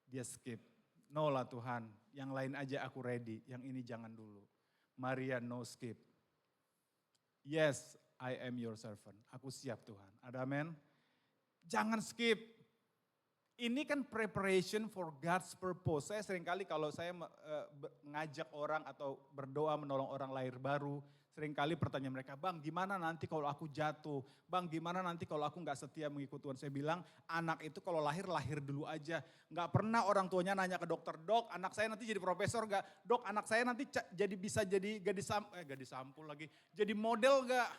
Speaker 1: Dia skip, no lah Tuhan, yang lain aja aku ready, yang ini jangan dulu. Maria no skip. Yes, I am your servant. Aku siap Tuhan. Ada amin? Jangan skip. Ini kan preparation for God's purpose. Saya seringkali kalau saya ngajak orang atau berdoa menolong orang lahir baru, seringkali pertanyaan mereka, Bang gimana nanti kalau aku jatuh? Bang gimana nanti kalau aku gak setia mengikut Tuhan? Saya bilang anak itu kalau lahir dulu aja. Gak pernah orang tuanya nanya ke dokter, dok anak saya nanti jadi profesor gak? Dok anak saya nanti bisa jadi gadis sampul lagi. Jadi model gak?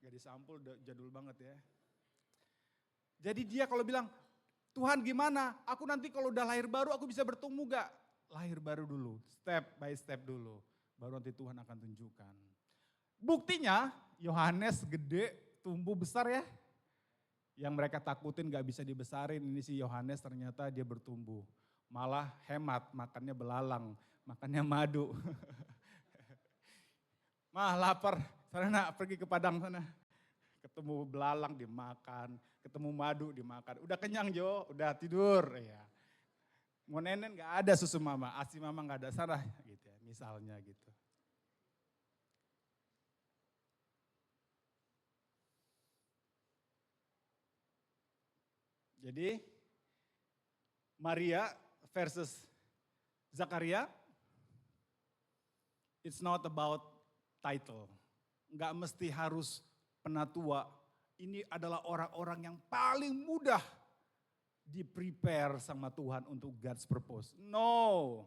Speaker 1: Gadis sampul jadul banget ya. Jadi dia kalau bilang, Tuhan gimana? Aku nanti kalau udah lahir baru aku bisa bertumbuh gak? Lahir baru dulu, step by step dulu. Baru nanti Tuhan akan tunjukkan. Buktinya Yohanes gede, tumbuh besar ya. Yang mereka takutin gak bisa dibesarin, ini si Yohanes ternyata dia bertumbuh. Malah hemat, makannya belalang, makannya madu. Mah lapar, sana pergi ke padang sana. Ketemu belalang dimakan, ketemu madu dimakan. Udah kenyang Jo, udah tidur. Ya. Mau nenen gak ada susu mama, asi mama gak ada, sana gitu ya, misalnya gitu. Jadi Maria versus Zakaria, it's not about title. Gak mesti harus penatua. Ini adalah orang-orang yang paling mudah di-prepare sama Tuhan untuk God's purpose. No.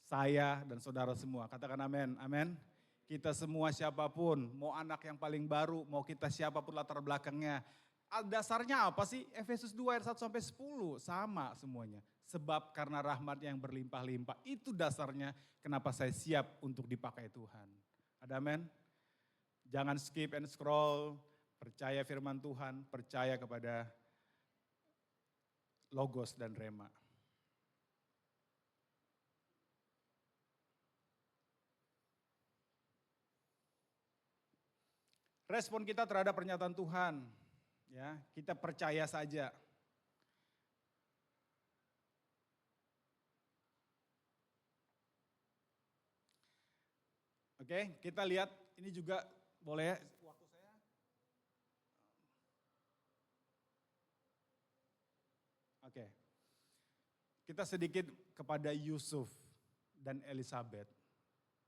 Speaker 1: Saya dan saudara semua, katakan amin, amin. Kita semua siapapun, mau anak yang paling baru, mau kita siapapun latar belakangnya. Dasarnya apa sih? Efesus 2 ayat 1 sampai 10 sama semuanya. Sebab karena rahmat yang berlimpah-limpah itu dasarnya kenapa saya siap untuk dipakai Tuhan. Ada amin? Jangan skip and scroll, percaya firman Tuhan, percaya kepada Logos dan Rema. Respon kita terhadap pernyataan Tuhan. Ya, kita percaya saja. Oke, kita lihat ini juga boleh waktu saya. Oke. Kita sedikit kepada Yusuf dan Elizabeth.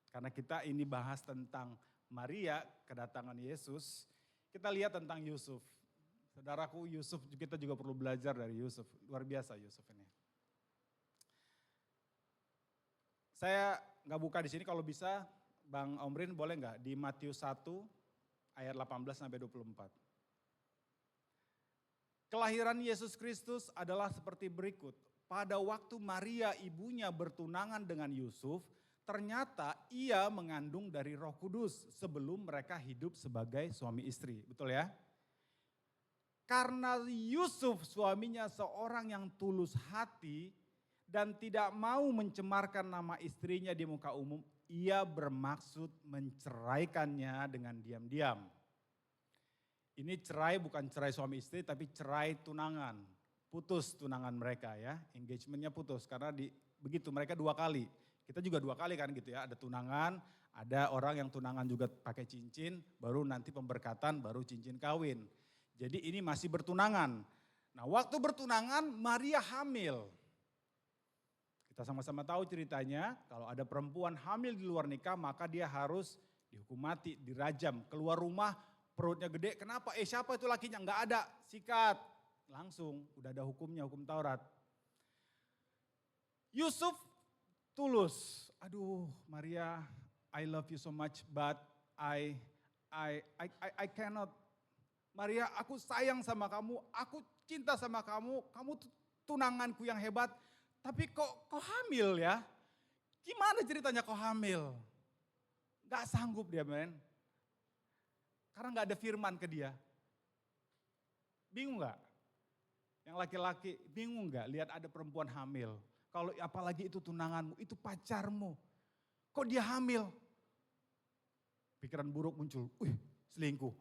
Speaker 1: Karena kita ini bahas tentang Maria, kedatangan Yesus. Kita lihat tentang Yusuf. Saudaraku Yusuf, kita juga perlu belajar dari Yusuf. Luar biasa Yusuf ini. Saya nggak buka di sini, kalau bisa Bang Omrin boleh nggak di Matius 1 ayat 18 sampai 24. Kelahiran Yesus Kristus adalah seperti berikut. Pada waktu Maria ibunya bertunangan dengan Yusuf, ternyata ia mengandung dari Roh Kudus sebelum mereka hidup sebagai suami istri. Betul ya? Karena Yusuf suaminya seorang yang tulus hati dan tidak mau mencemarkan nama istrinya di muka umum, ia bermaksud menceraikannya dengan diam-diam. Ini cerai bukan cerai suami istri tapi cerai tunangan. Putus tunangan mereka ya, engagementnya putus karena begitu mereka 2 kali. Kita juga 2 kali kan gitu ya, ada tunangan, ada orang yang tunangan juga pakai cincin, baru nanti pemberkatan, baru cincin kawin. Jadi ini masih bertunangan. Nah waktu bertunangan Maria hamil. Kita sama-sama tahu ceritanya, kalau ada perempuan hamil di luar nikah maka dia harus dihukum mati, dirajam, keluar rumah perutnya gede. Kenapa? Siapa itu lakinya? Enggak ada, sikat. Langsung, udah ada hukumnya, hukum Taurat. Yusuf tulus. Aduh Maria, I love you so much but I cannot. Maria, aku sayang sama kamu, aku cinta sama kamu, kamu tunanganku yang hebat. Tapi kok hamil ya? Gimana ceritanya kok hamil? Gak sanggup dia men. Karena gak ada firman ke dia. Bingung gak? Yang laki-laki bingung gak lihat ada perempuan hamil? Kalau apalagi itu tunanganmu, itu pacarmu. Kok dia hamil? Pikiran buruk muncul. Selingkuh.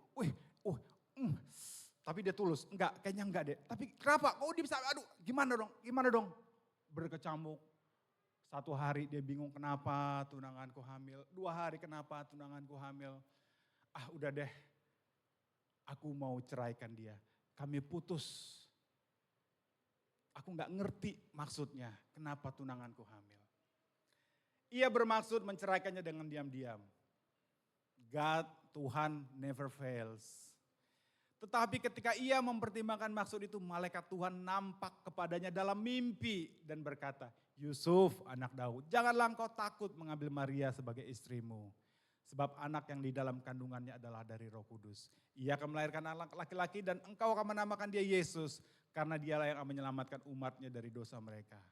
Speaker 1: Tapi dia tulus. Enggak, kayaknya enggak deh. Tapi kenapa? Kok dia bisa, aduh gimana dong? Berkecamuk. 1 hari dia bingung kenapa tunanganku hamil. 2 hari kenapa tunanganku hamil. Udah deh. Aku mau ceraikan dia. Kami putus. Aku gak ngerti maksudnya kenapa tunanganku hamil. Ia bermaksud menceraikannya dengan diam-diam. God, Tuhan never fails. Tetapi ketika ia mempertimbangkan maksud itu, malaikat Tuhan nampak kepadanya dalam mimpi dan berkata, Yusuf anak Daud, janganlah engkau takut mengambil Maria sebagai istrimu. Sebab anak yang di dalam kandungannya adalah dari Roh Kudus. Ia akan melahirkan anak laki-laki dan engkau akan menamakan dia Yesus. Karena dialah yang akan menyelamatkan umatnya dari dosa mereka.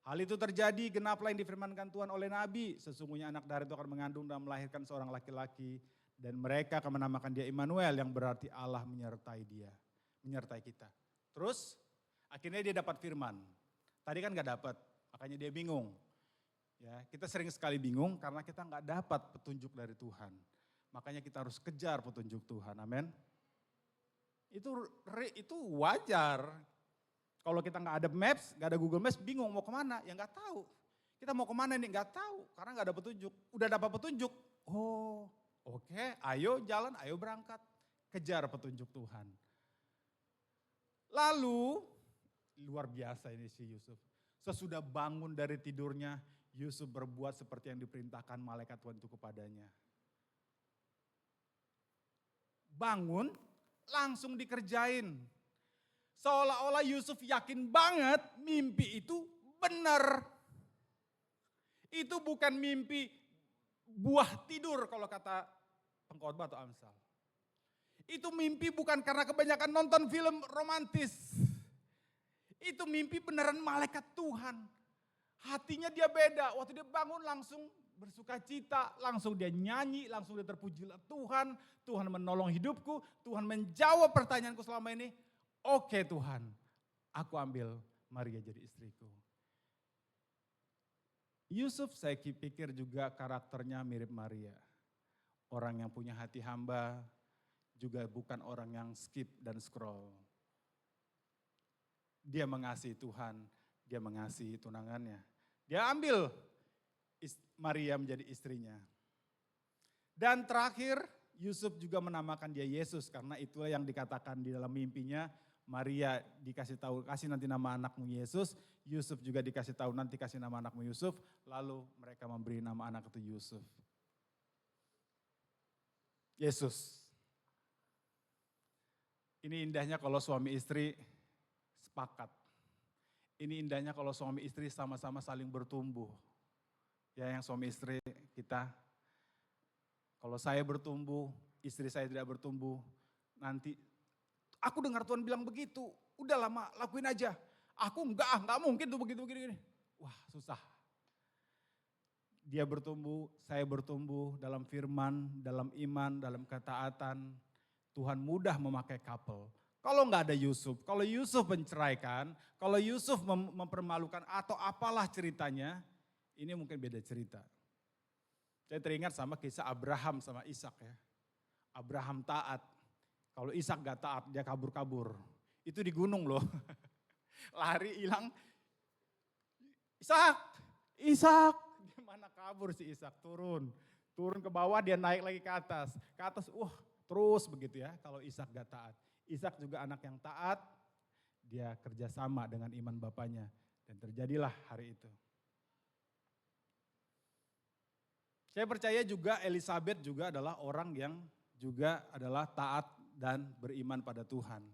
Speaker 1: Hal itu terjadi, genaplah yang difirmankan Tuhan oleh Nabi. Sesungguhnya anak dari itu akan mengandung dan melahirkan seorang laki-laki. Dan mereka akan menamakan dia Immanuel yang berarti Allah menyertai dia. Menyertai kita. Terus akhirnya dia dapat firman. Tadi kan gak dapat, makanya dia bingung. Ya, kita sering sekali bingung karena kita gak dapat petunjuk dari Tuhan. Makanya kita harus kejar petunjuk Tuhan, amin. Itu wajar. Kalau kita nggak ada maps, nggak ada Google Maps, bingung mau kemana, ya nggak tahu. Kita mau kemana nih, nggak tahu, karena nggak ada petunjuk. Udah dapat petunjuk, oke, ayo jalan, ayo berangkat. Kejar petunjuk Tuhan. Lalu, luar biasa ini si Yusuf. Sesudah bangun dari tidurnya, Yusuf berbuat seperti yang diperintahkan malaikat Tuhan itu kepadanya. Bangun, langsung dikerjain. Seolah-olah Yusuf yakin banget mimpi itu benar. Itu bukan mimpi buah tidur kalau kata pengkhotbah atau Amsal. Itu mimpi bukan karena kebanyakan nonton film romantis. Itu mimpi beneran malaikat Tuhan. Hatinya dia beda, waktu dia bangun langsung bersuka cita, langsung dia nyanyi, langsung dia terpujilah Tuhan. Tuhan menolong hidupku, Tuhan menjawab pertanyaanku selama ini. Oke Tuhan, aku ambil Maria jadi istriku. Yusuf saya pikir juga karakternya mirip Maria. Orang yang punya hati hamba, juga bukan orang yang skip dan scroll. Dia mengasihi Tuhan, dia mengasihi tunangannya. Dia ambil Maria menjadi istrinya. Dan terakhir, Yusuf juga menamakan dia Yesus karena itulah yang dikatakan di dalam mimpinya. Maria dikasih tahu, kasih nanti nama anakmu Yesus. Yusuf juga dikasih tahu, nanti kasih nama anakmu Yusuf. Lalu mereka memberi nama anak itu Yusuf. Yesus. Ini indahnya kalau suami istri sepakat. Ini indahnya kalau suami istri sama-sama saling bertumbuh. Ya, yang suami istri kita, kalau saya bertumbuh, istri saya tidak bertumbuh, nanti aku dengar Tuhan bilang begitu, udah lama lakuin aja. Aku enggak mungkin tuh begitu-begini. Wah, susah. Dia bertumbuh, saya bertumbuh dalam firman, dalam iman, dalam ketaatan. Tuhan mudah memakai couple. Kalau nggak ada Yusuf, kalau Yusuf menceraikan, kalau Yusuf mempermalukan atau apalah ceritanya, ini mungkin beda cerita. Saya teringat sama kisah Abraham sama Ishak ya. Abraham taat, kalau Ishak gak taat dia kabur-kabur. Itu di gunung loh, lari hilang. Ishak, di mana kabur si Ishak, turun ke bawah dia naik lagi ke atas, terus begitu ya kalau Ishak gak taat. Ishak juga anak yang taat, dia kerjasama dengan iman bapaknya dan terjadilah hari itu. Saya percaya juga Elizabeth juga adalah orang yang juga adalah taat dan beriman pada Tuhan.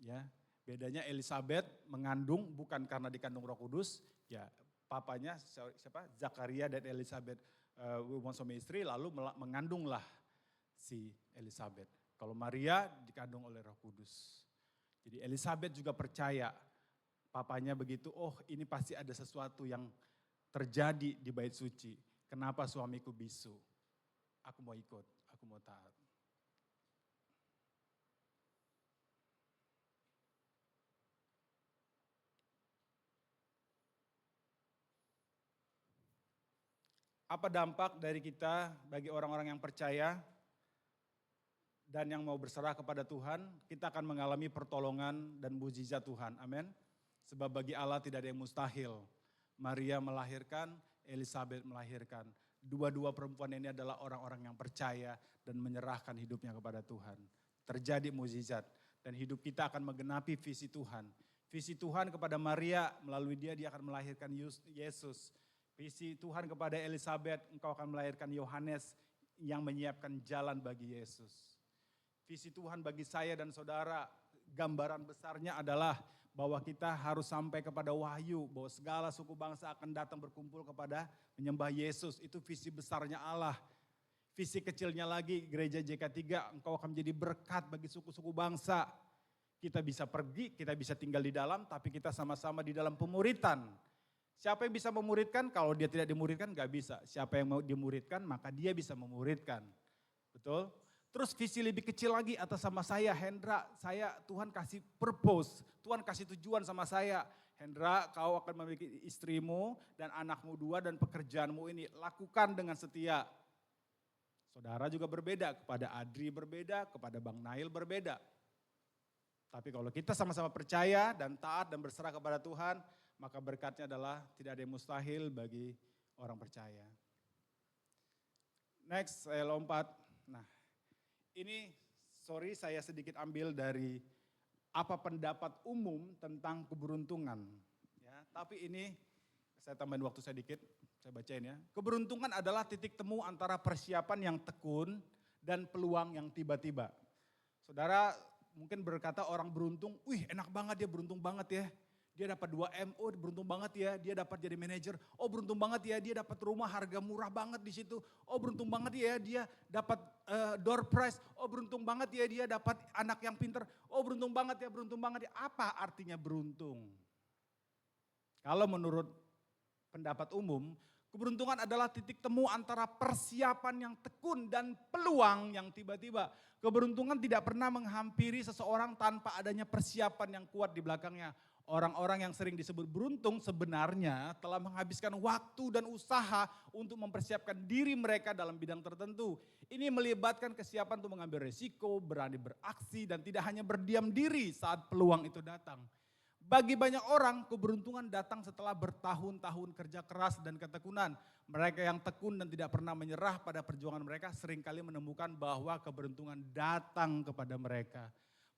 Speaker 1: Ya, bedanya Elizabeth mengandung bukan karena dikandung Roh Kudus, ya papanya siapa? Zakaria dan Elizabeth hubungan suami istri lalu mengandunglah si Elizabeth. Kalau Maria dikandung oleh Roh Kudus. Jadi Elizabeth juga percaya papanya begitu, oh ini pasti ada sesuatu yang terjadi di bait suci. Kenapa suamiku bisu? Aku mau ikut, aku mau taat. Apa dampak dari kita bagi orang-orang yang percaya dan yang mau berserah kepada Tuhan? Kita akan mengalami pertolongan dan mukjizat Tuhan. Amin. Sebab bagi Allah tidak ada yang mustahil. Maria melahirkan, Elizabeth melahirkan. Dua-dua perempuan ini adalah orang-orang yang percaya dan menyerahkan hidupnya kepada Tuhan. Terjadi mukjizat dan hidup kita akan menggenapi visi Tuhan. Visi Tuhan kepada Maria, melalui dia akan melahirkan Yesus. Visi Tuhan kepada Elizabeth, engkau akan melahirkan Yohanes yang menyiapkan jalan bagi Yesus. Visi Tuhan bagi saya dan saudara, gambaran besarnya adalah bahwa kita harus sampai kepada wahyu, bahwa segala suku bangsa akan datang berkumpul kepada menyembah Yesus. Itu visi besarnya Allah. Visi kecilnya lagi, gereja JK3, engkau akan menjadi berkat bagi suku-suku bangsa. Kita bisa pergi, kita bisa tinggal di dalam, tapi kita sama-sama di dalam pemuritan. Siapa yang bisa memuridkan? Kalau dia tidak dimuridkan gak bisa. Siapa yang mau dimuridkan maka dia bisa memuridkan. Betul? Terus visi lebih kecil lagi atas sama saya, Hendra, Tuhan kasih purpose, Tuhan kasih tujuan sama saya. Hendra, kau akan memiliki istrimu dan anakmu 2 dan pekerjaanmu ini lakukan dengan setia. Saudara juga berbeda, kepada Adri berbeda, kepada Bang Nail berbeda. Tapi kalau kita sama-sama percaya dan taat dan berserah kepada Tuhan, maka berkatnya adalah tidak ada yang mustahil bagi orang percaya. Next, saya lompat. Nah, ini saya sedikit ambil dari apa pendapat umum tentang keberuntungan. Ya, tapi ini saya tambahin waktu saya dikit, saya bacain ya. Keberuntungan adalah titik temu antara persiapan yang tekun dan peluang yang tiba-tiba. Saudara mungkin berkata orang beruntung, wih enak banget ya, beruntung banget ya. Dia dapat 2M, oh beruntung banget ya, dia dapat jadi manajer. Oh beruntung banget ya, dia dapat rumah harga murah banget di situ. Oh beruntung banget ya, dia dapat door prize. Oh beruntung banget ya, dia dapat anak yang pinter. Oh beruntung banget ya, beruntung banget ya. Apa artinya beruntung? Kalau menurut pendapat umum, keberuntungan adalah titik temu antara persiapan yang tekun dan peluang yang tiba-tiba. Keberuntungan tidak pernah menghampiri seseorang tanpa adanya persiapan yang kuat di belakangnya. Orang-orang yang sering disebut beruntung sebenarnya telah menghabiskan waktu dan usaha untuk mempersiapkan diri mereka dalam bidang tertentu. Ini melibatkan kesiapan untuk mengambil resiko, berani beraksi dan tidak hanya berdiam diri saat peluang itu datang. Bagi banyak orang, keberuntungan datang setelah bertahun-tahun kerja keras dan ketekunan. Mereka yang tekun dan tidak pernah menyerah pada perjuangan mereka seringkali menemukan bahwa keberuntungan datang kepada mereka.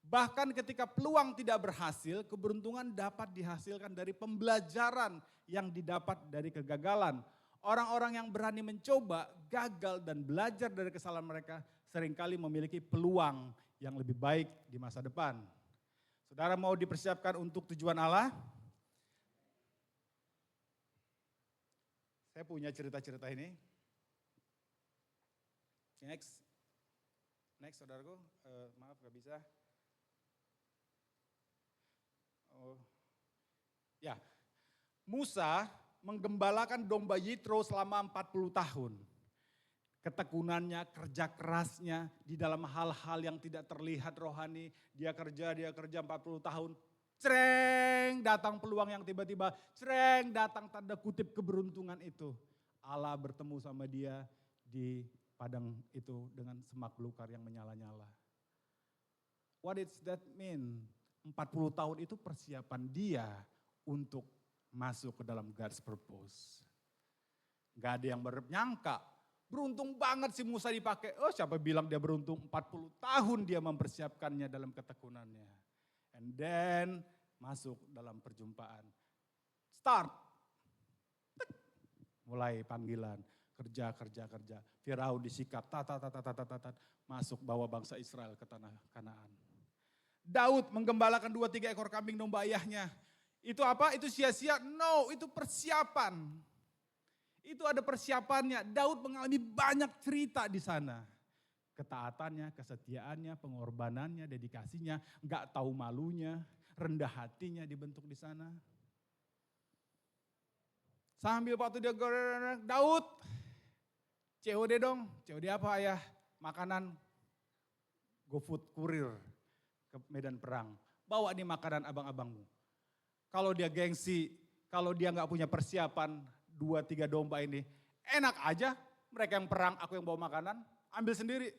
Speaker 1: Bahkan ketika peluang tidak berhasil, keberuntungan dapat dihasilkan dari pembelajaran yang didapat dari kegagalan. Orang-orang yang berani mencoba, gagal dan belajar dari kesalahan mereka seringkali memiliki peluang yang lebih baik di masa depan. Saudara mau dipersiapkan untuk tujuan Allah? Saya punya cerita-cerita ini. Next. Next saudaraku, maaf gak bisa. Oh. Ya, Musa menggembalakan domba Yitro selama 40 tahun. Ketekunannya, kerja kerasnya di dalam hal-hal yang tidak terlihat rohani. Dia kerja 40 tahun. Cereng datang peluang yang tiba-tiba, cereng datang tanda kutip keberuntungan itu. Allah bertemu sama dia di padang itu dengan semak belukar yang menyala-nyala. What does that mean? 40 tahun itu persiapan dia untuk masuk ke dalam God's purpose. Gak ada yang menyangka. Beruntung banget si Musa dipakai. Oh siapa bilang dia beruntung 40 tahun dia mempersiapkannya dalam ketekunannya. And then masuk dalam perjumpaan. Start. Mulai panggilan. Kerja. Firaun disikat. Masuk bawa bangsa Israel ke tanah Kanaan. Daud menggembalakan 2-3 ekor kambing domba ayahnya. Itu apa? Itu sia-sia? No, itu persiapan. Itu ada persiapannya. Daud mengalami banyak cerita di sana. Ketaatannya, kesetiaannya, pengorbanannya, dedikasinya, nggak tahu malunya, rendah hatinya dibentuk di sana. Sambil waktu dia Daud, COD dong, COD apa ayah? Makanan GoFood kurir ke medan perang. Bawa nih makanan abang-abangmu. Kalau dia gengsi, kalau dia nggak punya persiapan, 2-3 domba ini, enak aja mereka yang perang, aku yang bawa makanan, ambil sendiri.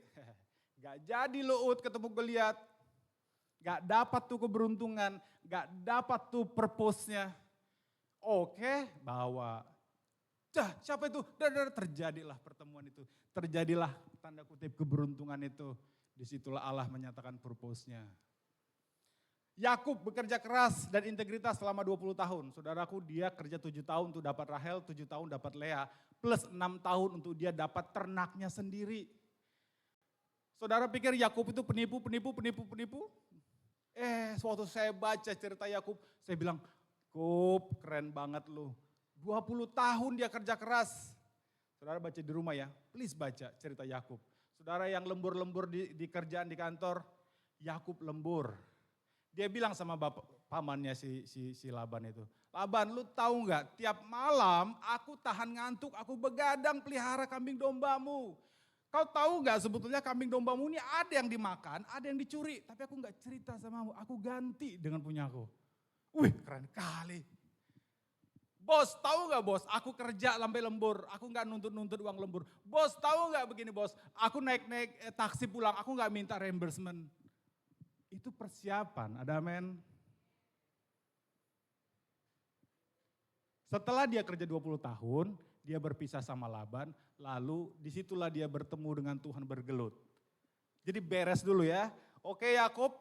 Speaker 1: Gak jadi lo ketemu Goliat, gak dapat tuh keberuntungan, gak dapat tuh purpose-nya. Oke, bawa. Siapa itu? Terjadilah pertemuan itu, terjadilah tanda kutip keberuntungan itu. Disitulah Allah menyatakan purpose-nya. Yakub bekerja keras dan integritas selama 20 tahun. Saudaraku dia kerja 7 tahun untuk dapat Rahel, 7 tahun dapat Lea. Plus 6 tahun untuk dia dapat ternaknya sendiri. Saudara pikir Yakub itu penipu? Suatu saya baca cerita Yakub, saya bilang, Yakub keren banget lu. 20 tahun dia kerja keras. Saudara baca di rumah ya, please baca cerita Yakub. Saudara yang lembur-lembur di kerjaan di kantor, Yakub lembur. Dia bilang sama pamannya si Laban itu. Laban lu tahu nggak tiap malam aku tahan ngantuk, aku begadang pelihara kambing dombamu. Kau tahu nggak sebetulnya kambing dombamu ini ada yang dimakan, ada yang dicuri. Tapi aku nggak cerita samamu, aku ganti dengan punyaku. Wih keren kali. Bos tahu nggak bos, aku kerja sampai lembur, aku nggak nuntut uang lembur. Bos tahu nggak begini bos, aku naik taksi pulang, aku nggak minta reimbursement. Itu persiapan, ada amin. Setelah dia kerja 20 tahun, dia berpisah sama Laban, lalu disitulah dia bertemu dengan Tuhan bergelut. Jadi beres dulu ya, oke Yakub,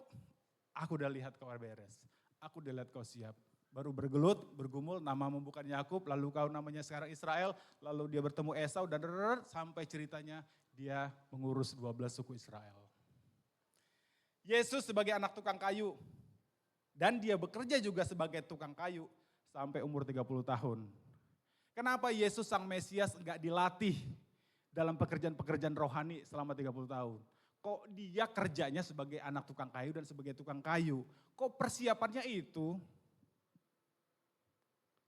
Speaker 1: aku udah lihat kau beres, aku udah lihat kau siap. Baru bergelut, bergumul, namamu bukan Yakub, lalu kau namanya sekarang Israel, lalu dia bertemu Esau dan sampai ceritanya dia mengurus 12 suku Israel. Yesus sebagai anak tukang kayu. Dan dia bekerja juga sebagai tukang kayu sampai umur 30 tahun. Kenapa Yesus sang Mesias enggak dilatih dalam pekerjaan-pekerjaan rohani selama 30 tahun? Kok dia kerjanya sebagai anak tukang kayu dan sebagai tukang kayu? Kok persiapannya itu?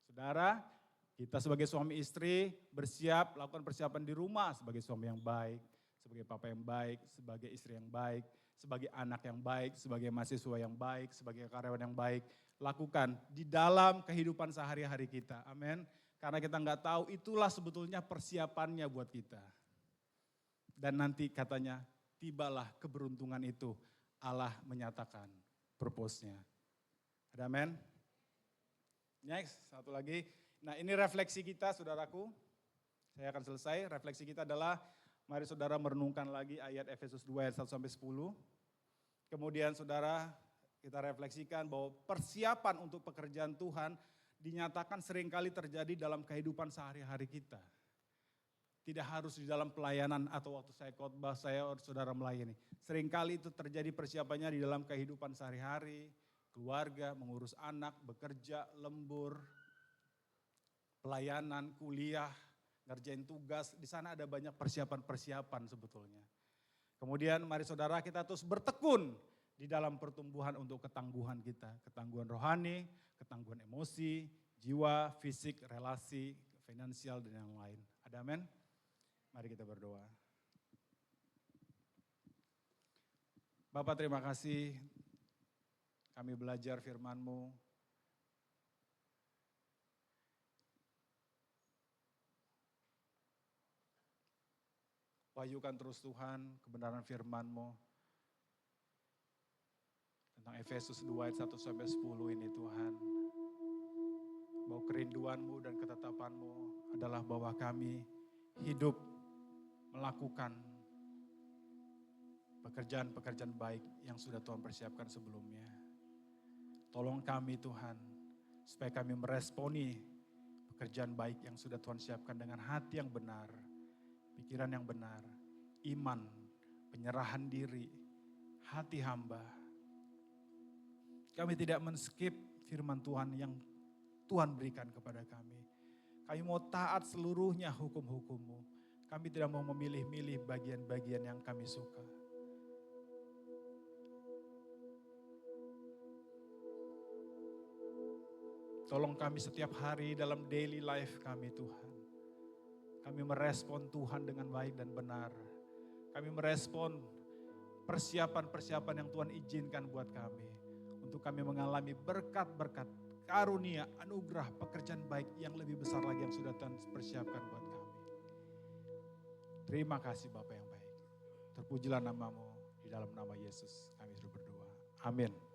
Speaker 1: Saudara, kita sebagai suami istri bersiap lakukan persiapan di rumah sebagai suami yang baik, sebagai papa yang baik, sebagai istri yang baik, sebagai anak yang baik, sebagai mahasiswa yang baik, sebagai karyawan yang baik. Lakukan di dalam kehidupan sehari-hari kita. Amin. Karena kita nggak tahu itulah sebetulnya persiapannya buat kita. Dan nanti katanya tibalah keberuntungan itu. Allah menyatakan purpose-nya. Ada amin? Next, satu lagi. Nah ini refleksi kita saudaraku. Saya akan selesai. Refleksi kita adalah mari saudara merenungkan lagi ayat Efesus 2 ayat 1 sampai 10. Kemudian saudara kita refleksikan bahwa persiapan untuk pekerjaan Tuhan dinyatakan seringkali terjadi dalam kehidupan sehari-hari kita. Tidak harus di dalam pelayanan atau waktu saya khotbah, saya saudara melayani. Seringkali itu terjadi persiapannya di dalam kehidupan sehari-hari, keluarga, mengurus anak, bekerja, lembur, pelayanan, kuliah, ngerjain tugas. Di sana ada banyak persiapan-persiapan sebetulnya. Kemudian mari saudara kita terus bertekun di dalam pertumbuhan untuk ketangguhan kita. Ketangguhan rohani, ketangguhan emosi, jiwa, fisik, relasi, finansial dan yang lain. Ada amin? Mari kita berdoa. Bapak terima kasih kami belajar firman-Mu. Wahyukan terus Tuhan kebenaran firman-Mu. Tentang Efesus 2 ayat 1 sampai 10 ini Tuhan. Bahwa kerinduan-Mu dan ketetapan-Mu adalah bahwa kami hidup melakukan pekerjaan-pekerjaan baik yang sudah Tuhan persiapkan sebelumnya. Tolong kami Tuhan, supaya kami meresponi pekerjaan baik yang sudah Tuhan siapkan dengan hati yang benar, pikiran yang benar, iman, penyerahan diri, hati hamba. Kami tidak men-skip firman Tuhan yang Tuhan berikan kepada kami. Kami mau taat seluruhnya hukum-hukum-Mu. Kami tidak mau memilih-milih bagian-bagian yang kami suka. Tolong kami setiap hari dalam daily life kami Tuhan. Kami merespon Tuhan dengan baik dan benar. Kami merespon persiapan-persiapan yang Tuhan izinkan buat kami. Untuk kami mengalami berkat-berkat, karunia, anugerah, pekerjaan baik yang lebih besar lagi yang sudah Tuhan persiapkan buat kami. Terima kasih Bapak yang baik. Terpujilah nama-Mu di dalam nama Yesus kami sudah berdoa. Amin.